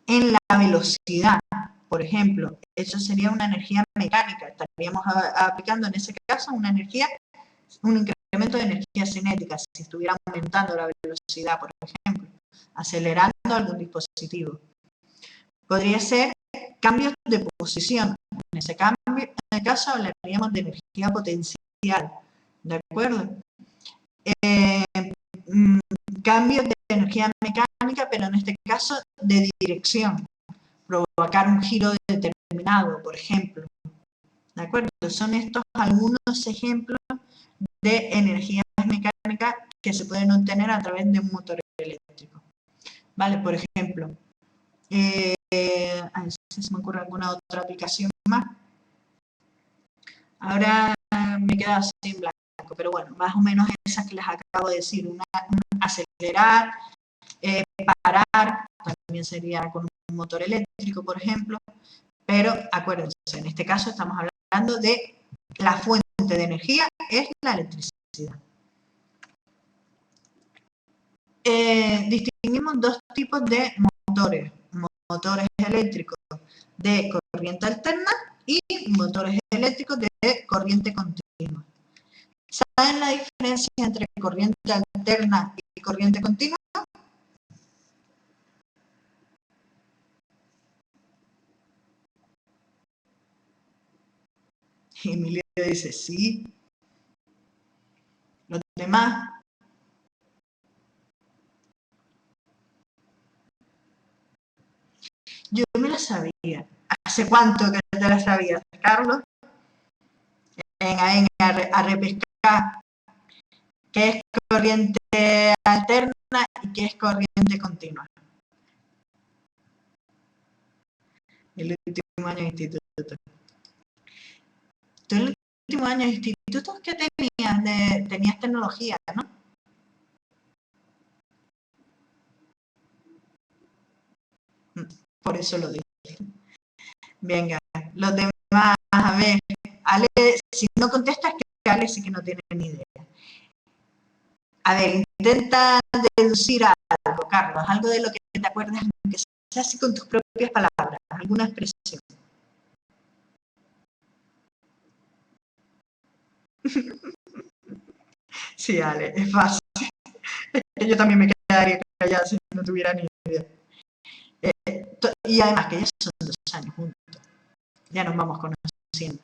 en la velocidad. Por ejemplo, eso sería una energía mecánica. Estaríamos aplicando en ese caso un incremento de energía cinética, si estuviera aumentando la velocidad, por ejemplo, acelerando algún dispositivo. Podría ser cambios de posición. En ese caso hablaríamos de energía potencial, ¿de acuerdo? Cambios de energía mecánica, pero en este caso de dirección, provocar un giro determinado, por ejemplo. ¿De acuerdo? Son estos algunos ejemplos de energías mecánicas que se pueden obtener a través de un motor eléctrico. Vale, por ejemplo, a ver si se me ocurre alguna otra aplicación más. Ahora me queda así en blanco, pero bueno, más o menos esas que les acabo de decir. Acelerar, parar, también sería con un motor eléctrico, por ejemplo. Pero acuérdense, en este caso estamos hablando de la fuente de energía, es la electricidad. Distinguimos dos tipos de motores. Motores eléctricos de corriente alterna y motores eléctricos de corriente continua. ¿Saben la diferencia entre corriente alterna y corriente continua? Y Emilio dice, sí. Los demás, yo me la sabía. ¿Hace cuánto que te la sabías, Carlos? Venga, a repescar. ¿Qué es corriente alterna y qué es corriente continua? El último año de instituto. Tú en el último año de instituto, ¿qué tenías? Tenías tecnología, ¿no? Por eso lo digo. Venga, los demás, a ver. Ale, si no contestas, que Ale sí que no tiene ni idea. A ver, intenta deducir algo, Carlos, algo de lo que te acuerdas, que sea así con tus propias palabras, alguna expresión. Sí, Ale, es fácil. Yo también me quedaría callada si no tuviera ni idea. Y además que ya son 2 años juntos. Ya nos vamos conociendo.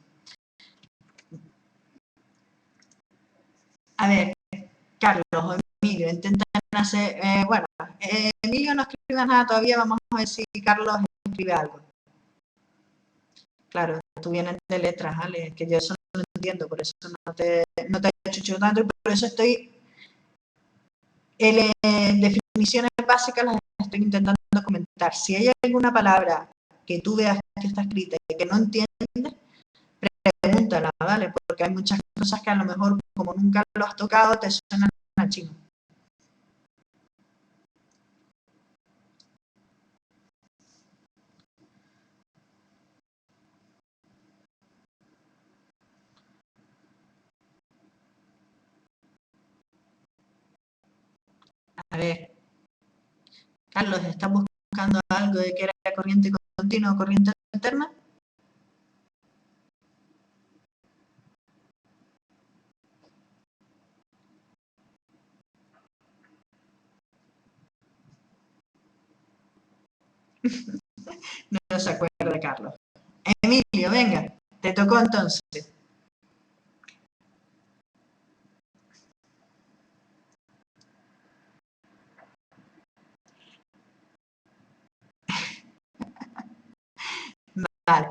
A ver, Carlos o Emilio, intentan hacer... bueno, Emilio no escribe nada todavía, vamos a ver si Carlos escribe algo. Claro, tú vienes de letras, Ale, que yo eso no lo entiendo, por eso no te he chucho tanto, y por eso estoy... definiciones básicas las estoy intentando comentar. Si hay alguna palabra que tú veas que está escrita y que no entiendes, pregúntala, ¿vale? Porque hay muchas cosas que a lo mejor, como nunca lo has tocado, te suenan a chino. A ver, Carlos, ¿estás buscando algo de que era corriente continua o corriente alterna? No se acuerda, Carlos. Emilio, venga, te tocó entonces. Vale.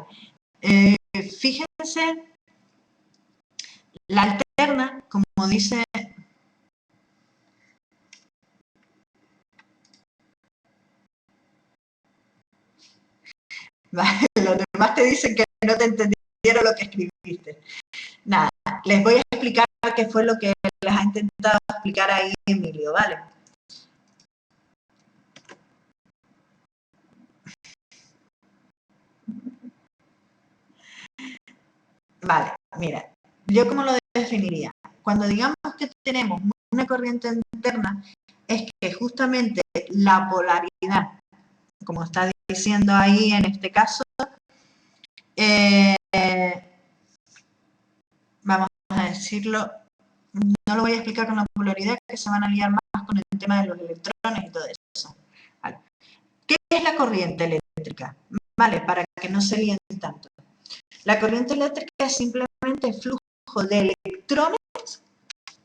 Fíjense, la alterna, como dice... Vale, los demás te dicen que no te entendieron lo que escribiste. Nada, les voy a explicar qué fue lo que les ha intentado explicar ahí Emilio, ¿vale? Vale, mira, yo cómo lo definiría. Cuando digamos que tenemos una corriente interna, es que justamente la polaridad, como está diciendo ahí en este caso, eh, vamos a decirlo, no lo voy a explicar con la polaridad, que se van a liar más con el tema de los electrones y todo eso. Vale. ¿Qué es la corriente eléctrica? Vale, para que no se líen tanto. La corriente eléctrica es simplemente el flujo de electrones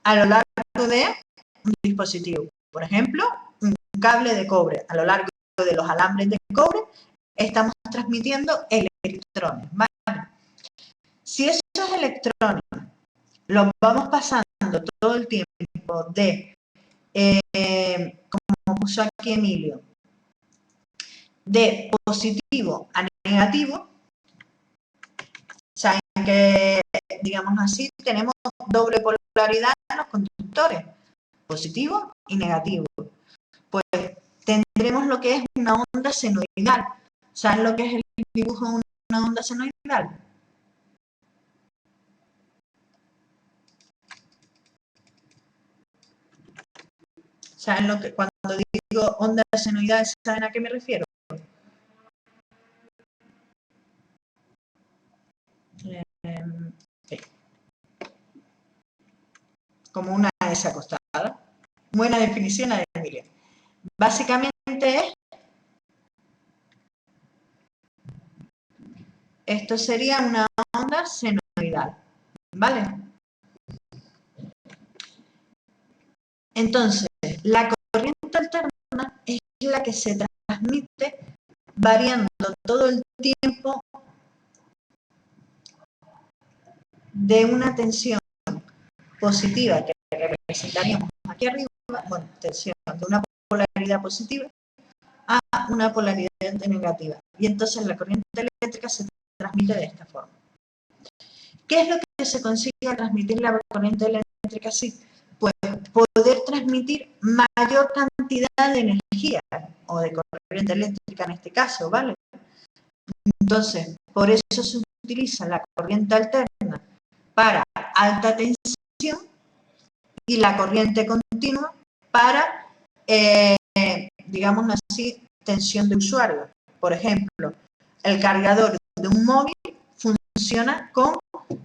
a lo largo de un dispositivo. Por ejemplo, un cable de cobre. A lo largo de los alambres de cobre estamos transmitiendo electrones. ¿Vale? Si esos electrones los vamos pasando todo el tiempo de, como puso aquí Emilio, de positivo a negativo, saben que, digamos así, tenemos doble polaridad en los conductores, positivo y negativo. Pues tendremos lo que es una onda senoidal. ¿Saben lo que es el dibujo de una onda senoidal? ¿Saben lo que, cuando digo onda senoidal, saben a qué me refiero? Okay. como una S acostada. Buena definición la de Emilia. Básicamente es, esto sería una onda senoidal, ¿vale? Entonces, la corriente alterna es la que se transmite variando todo el tiempo de una tensión positiva que representaríamos aquí arriba, bueno, tensión de una polaridad positiva a una polaridad negativa. Y entonces la corriente eléctrica se transmite de esta forma. ¿Qué es lo que se consigue al transmitir la corriente eléctrica así? Pues poder transmitir mayor cantidad de energía, o de corriente eléctrica en este caso, ¿vale? Entonces, por eso se utiliza la corriente alterna para alta tensión y la corriente continua para, digamos así, tensión de usuario. Por ejemplo, el cargador de un móvil funciona con, bueno,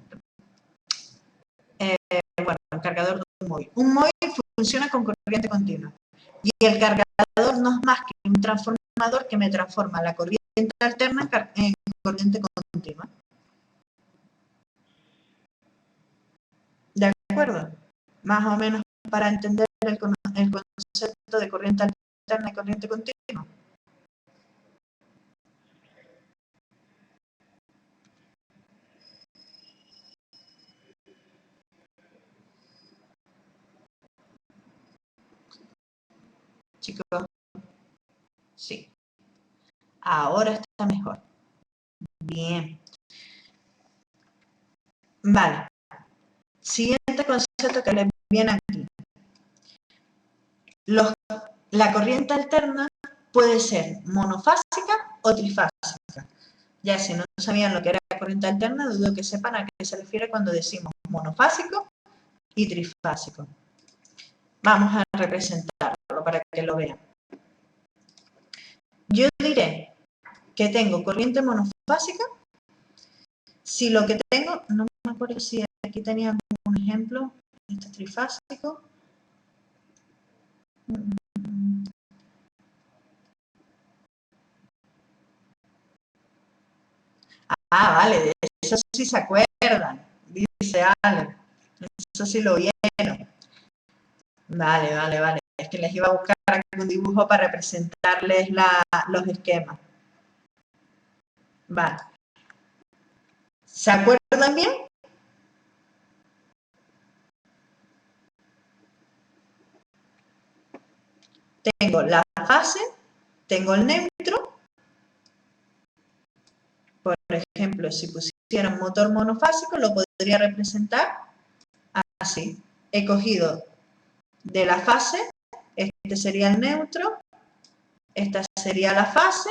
el cargador de un móvil. Un móvil funciona con corriente continua. Y el cargador no es más que un transformador que me transforma la corriente alterna en corriente continua. ¿De acuerdo? Más o menos para entender el concepto de corriente alterna y corriente continua. Chicos, sí. Ahora está mejor. Bien. Vale. Siguiente concepto que les viene aquí. La corriente alterna puede ser monofásica o trifásica. Ya si no sabían lo que era corriente alterna, dudo que sepan a qué se refiere cuando decimos monofásico y trifásico. Vamos a representarlo para que lo vean. Yo diré que tengo corriente monofásica si lo que tengo, no me acuerdo si aquí tenía un ejemplo, este trifásico. Ah, vale, de eso sí se acuerdan, dice Ale, eso sí lo vieron. Vale, vale, vale, es que les iba a buscar un dibujo para representarles los esquemas. Vale. ¿Se acuerdan bien? Tengo la fase, tengo el neutro. Por ejemplo, si pusiera un motor monofásico, lo podría representar así. He cogido de la fase, este sería el neutro, esta sería la fase,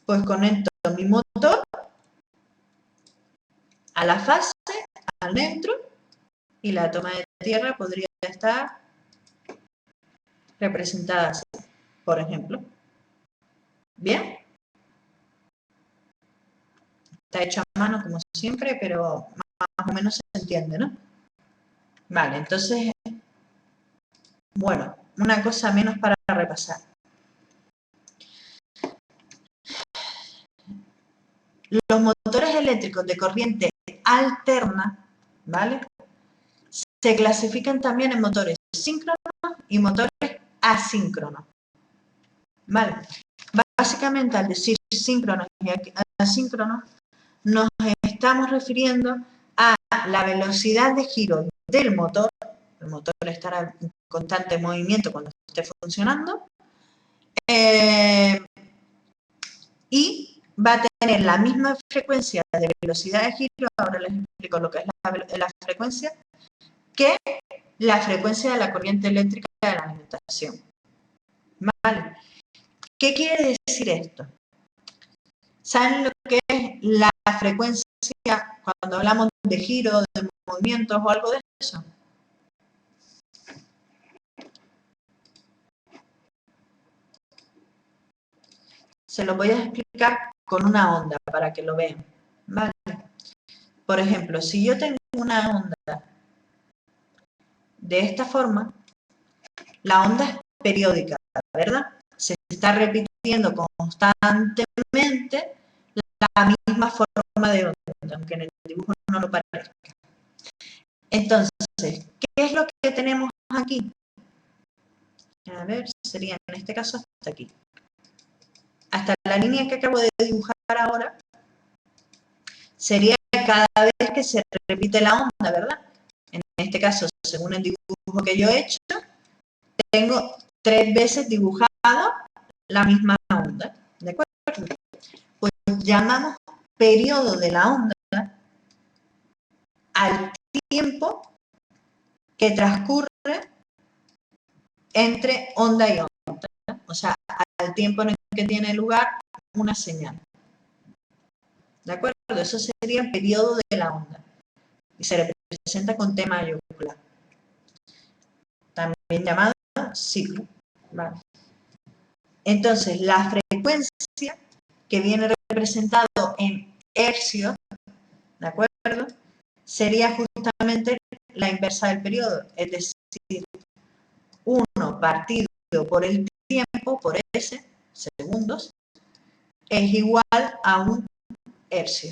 pues conecto mi motor a la fase, al neutro, y la toma de tierra podría estar representada así, por ejemplo. ¿Bien? Está hecho a mano como siempre, pero más o menos se entiende, ¿no? Vale, entonces, bueno, una cosa menos para repasar. Los motores eléctricos de corriente alterna, ¿vale? Se clasifican también en motores síncronos y motores asíncronos, ¿vale? Básicamente, al decir síncronos y asíncronos, nos estamos refiriendo a la velocidad de giro del motor. El motor estará en constante movimiento cuando esté funcionando, y va a tener la misma frecuencia de velocidad de giro, ahora les explico lo que es la frecuencia, que la frecuencia de la corriente eléctrica de la alimentación. ¿Vale? ¿Qué quiere decir esto? ¿Saben lo que es la frecuencia cuando hablamos de giro, de movimientos o algo de eso? Se lo voy a explicar con una onda para que lo vean. ¿Vale? Por ejemplo, si yo tengo una onda de esta forma, la onda es periódica, ¿verdad? Se está repitiendo constantemente la misma forma de onda, aunque en el dibujo no lo parezca. Entonces, ¿qué es lo que tenemos aquí? A ver, sería en este caso hasta aquí. Hasta la línea que acabo de dibujar ahora, sería cada vez que se repite la onda, ¿verdad? En este caso, según el dibujo que yo he hecho, tengo 3 veces dibujada la misma onda, ¿de acuerdo? Pues llamamos periodo de la onda al tiempo que transcurre entre onda y onda, o sea, al tiempo en el que tiene lugar una señal. ¿De acuerdo? Eso sería el periodo de la onda y se representa con T mayúscula, también llamado ciclo. ¿Vale? Entonces, la frecuencia que viene representado en hercios, ¿de acuerdo? Sería justamente la inversa del periodo, es decir, 1 partido por el tiempo, por S, segundos, es igual a 1 hercio.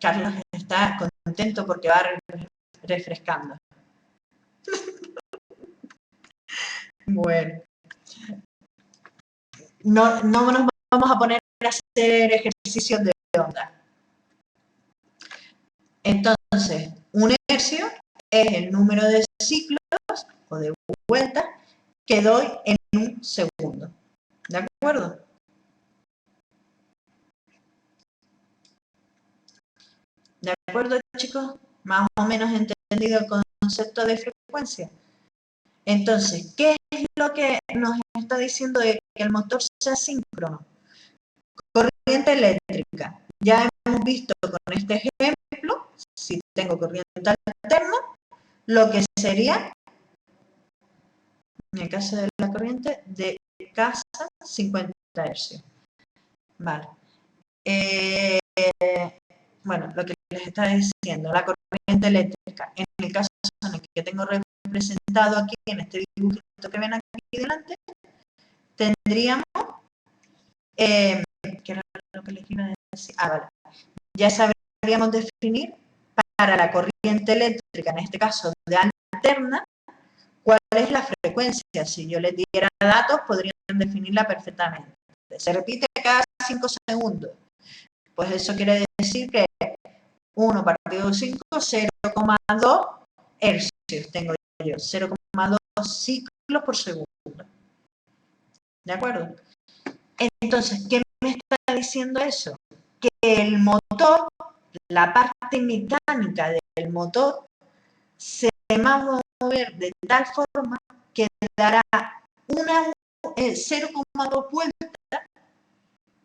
Carlos está contento porque va refrescando. Bueno, no nos vamos a poner a hacer ejercicios de onda. Entonces, 1 hercio es el número de ciclos o de vueltas que doy en 1 segundo. ¿De acuerdo? ¿De acuerdo, chicos? Más o menos entendido el concepto de frecuencia. Entonces, ¿qué es lo que nos está diciendo de que el motor sea síncrono? Corriente eléctrica. Ya hemos visto con este ejemplo, si tengo corriente alterna, lo que sería, en el caso de la corriente, de casa 50 Hz. Vale. Bueno, lo que les estaba diciendo, la corriente eléctrica, en el caso en el que tengo representado aquí, en este dibujito que ven aquí delante, tendríamos, ¿qué era lo que les iba a decir? Vale. Ya sabríamos definir para la corriente eléctrica, en este caso de alterna, cuál es la frecuencia. Si yo les diera datos, podrían definirla perfectamente. Se repite cada 5 segundos. Pues eso quiere decir que 1 partido 5, 0,2 hercios tengo yo, 0,2 ciclos por segundo. ¿De acuerdo? Entonces, ¿qué me está diciendo eso? Que el motor, la parte mecánica del motor, se va a mover de tal forma que dará 0,2 vueltas,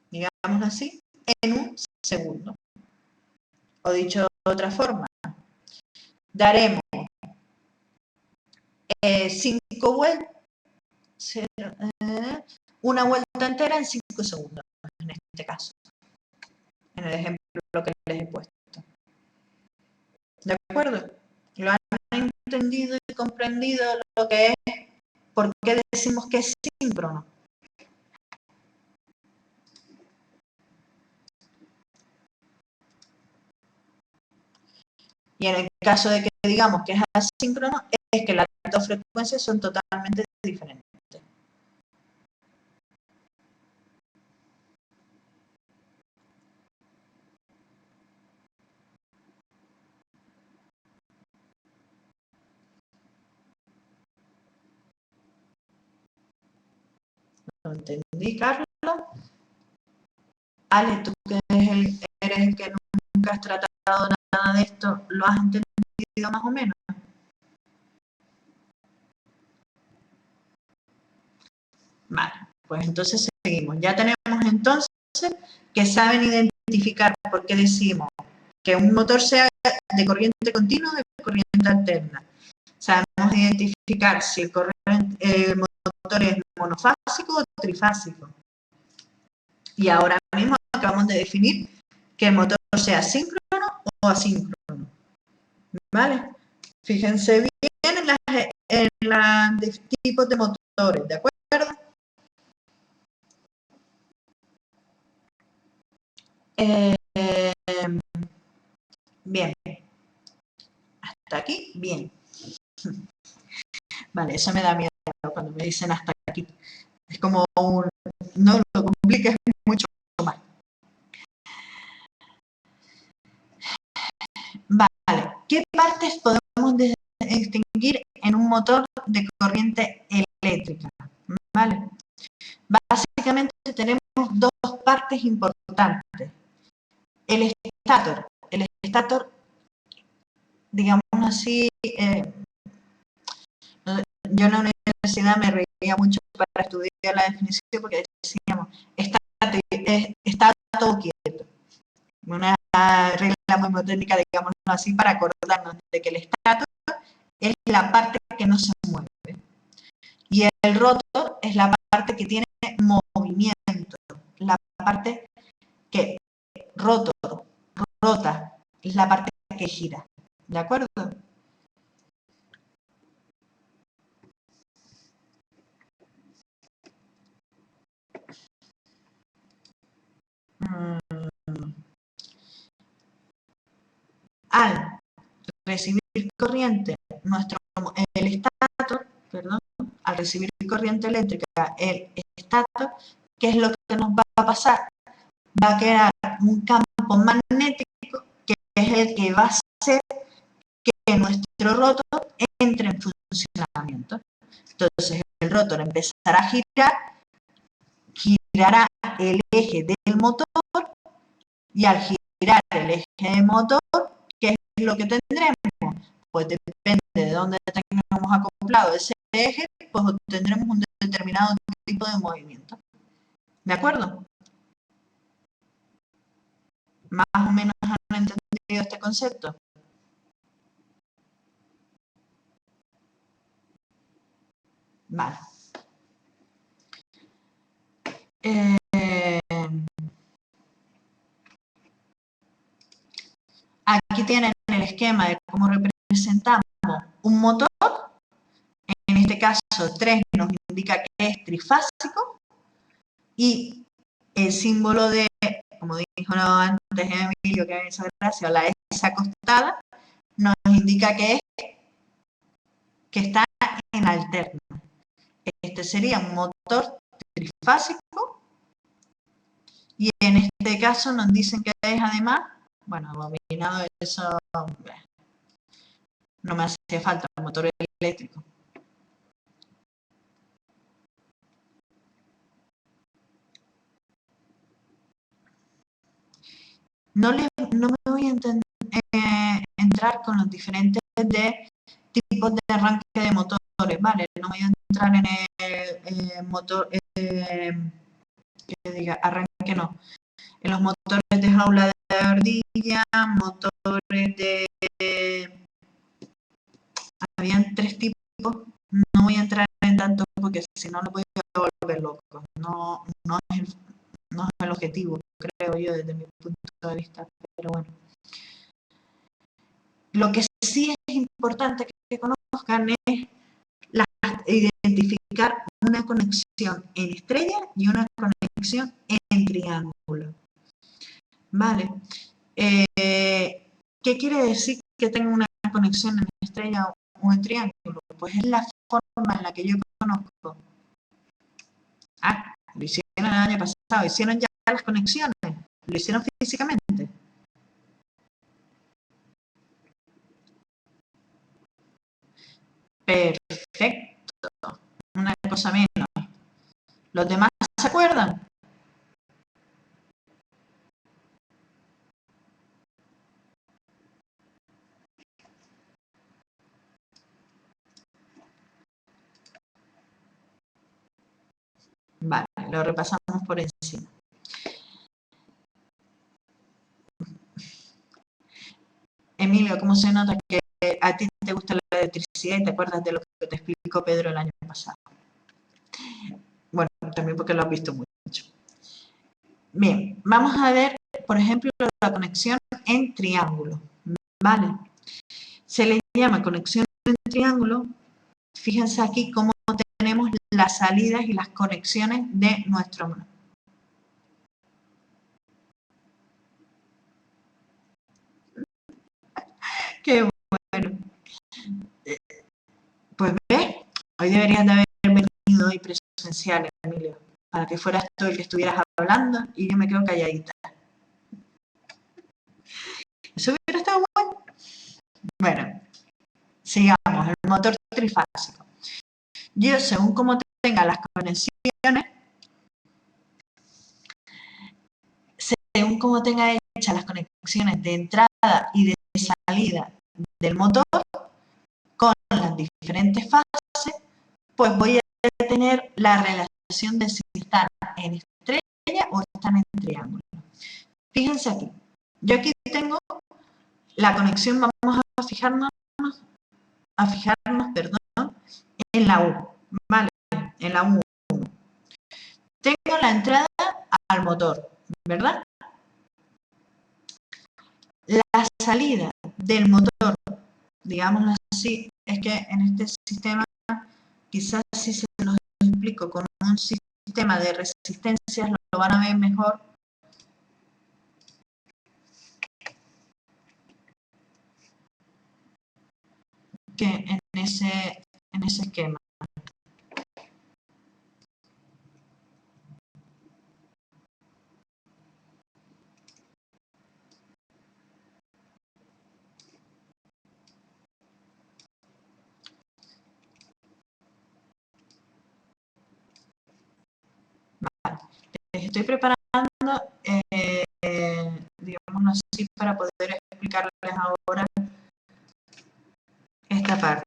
digamos así, en 1 segundo. O dicho de otra forma, daremos 5 vueltas, una vuelta entera en 5 segundos, en este caso, en el ejemplo que les he puesto. ¿De acuerdo? ¿Lo han entendido y comprendido lo que es? ¿Por qué decimos que es síncrono? Y en el caso de que digamos que es asíncrono, es que las dos frecuencias son totalmente diferentes. ¿Lo entendí, Carlos? Ale, tú que eres el que nunca has tratado nada de esto, ¿lo has entendido más o menos? Vale, pues entonces seguimos. Ya tenemos entonces que saben identificar por qué decimos que un motor sea de corriente continua o de corriente alterna. Sabemos identificar si el motor es monofásico o trifásico. Y ahora mismo acabamos de definir que el motor sea síncrono o asíncrono. ¿Vale? Fíjense bien en los tipos de motores, ¿de acuerdo? Bien. Hasta aquí, bien. Vale, eso me da miedo cuando me dicen hasta aquí. Es como un... No lo compliques mucho más. Vale, ¿qué partes podemos distinguir en un motor de corriente eléctrica? Vale, básicamente tenemos dos partes importantes. El estator, digamos así, yo en la universidad me reía mucho para estudiar la definición porque decíamos, está todo quieto. Una regla muy técnica, digámoslo así, para acordarnos de que el estator es la parte que no se mueve. Y el rotor es la parte que tiene movimiento, la parte que rota, es la parte que gira. ¿De acuerdo? Al recibir corriente, el estator, perdón, al recibir corriente eléctrica, el estator, ¿qué es lo que nos va a pasar? Va a crear un campo magnético que es el que va a hacer que nuestro rotor entre en funcionamiento. Entonces el rotor empezará a girar, girará el eje del motor y al girar el eje del motor, ¿qué es lo que tendremos? Pues depende de dónde tengamos acoplado ese eje, pues obtendremos un determinado tipo de movimiento. ¿De acuerdo? Más o menos han entendido este concepto. Vale. Aquí tienen el esquema de cómo representamos un motor. En este caso, 3 nos indica que es trifásico. Y el símbolo de, como dijo antes Emilio, que me hizo gracia, la S acostada, nos indica que está en alterna. Este sería un motor trifásico y en este caso nos dicen que es además, bueno, bobinado, eso no me hacía falta, un motor eléctrico. No me voy a entrar con los diferentes tipos de arranque de motores, ¿vale? No voy a entrar en el motor, que diga, arranque no. En los motores de jaula de ardilla, motores de... Habían 3 tipos, no voy a entrar en tanto porque si no, lo voy a volver loco. No es el objetivo, creo yo, desde mi punto de vista, pero bueno. Lo que sí es importante que conozcan es identificar una conexión en estrella y una conexión en triángulo. Vale. ¿Qué quiere decir que tenga una conexión en estrella o en triángulo? Pues es la forma en la que yo conozco. Lo hicieron el año pasado, hicieron ya las conexiones, lo hicieron físicamente. Perfecto. Una cosa menos. ¿Los demás se acuerdan? Vale, lo repasamos por encima. Emilio, ¿cómo se nota que a ti te gusta la electricidad y te acuerdas de lo que te explicó Pedro el año pasado? Bueno, también porque lo has visto mucho. Bien, vamos a ver, por ejemplo, la conexión en triángulo, ¿vale? Se le llama conexión en triángulo. Fíjense aquí cómo tenemos las salidas y las conexiones de nuestro motor. Qué bueno. Pues ves, hoy deberías de haber venido hoy presencial, Emilio, para que fueras tú el que estuvieras hablando y yo me quedo calladita. ¿Eso hubiera estado bueno? Bueno, sigamos, el motor trifásico. Yo, según cómo tenga las conexiones, según cómo tenga hechas las conexiones de entrada y de salida del motor, con las diferentes fases, pues voy a tener la relación de si están en estrella o están en triángulo. Fíjense aquí, yo aquí tengo la conexión, vamos a fijarnos, perdón, en la U, ¿vale? En la U1. Tengo la entrada al motor, ¿verdad? La salida del motor, digámoslo así, es que en este sistema, quizás si se los explico con un sistema de resistencias, lo van a ver mejor. Que en ese esquema. Vale. Les estoy preparando, digamos así, para poder explicarles ahora esta parte.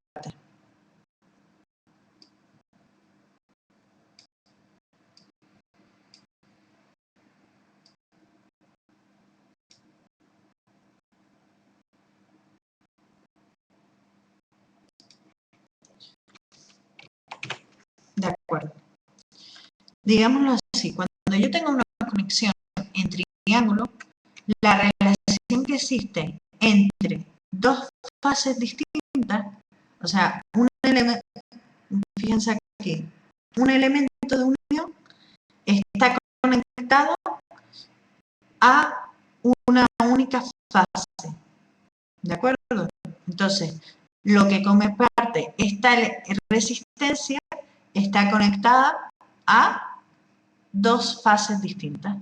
De acuerdo. Digámoslo así, cuando yo tengo una conexión en triángulo, la relación que existe entre dos fases distintas, o sea, un elemento, fíjense aquí, un elemento de unión está conectado a una única fase, ¿de acuerdo? Entonces, lo que comparte esta resistencia está conectada a dos fases distintas.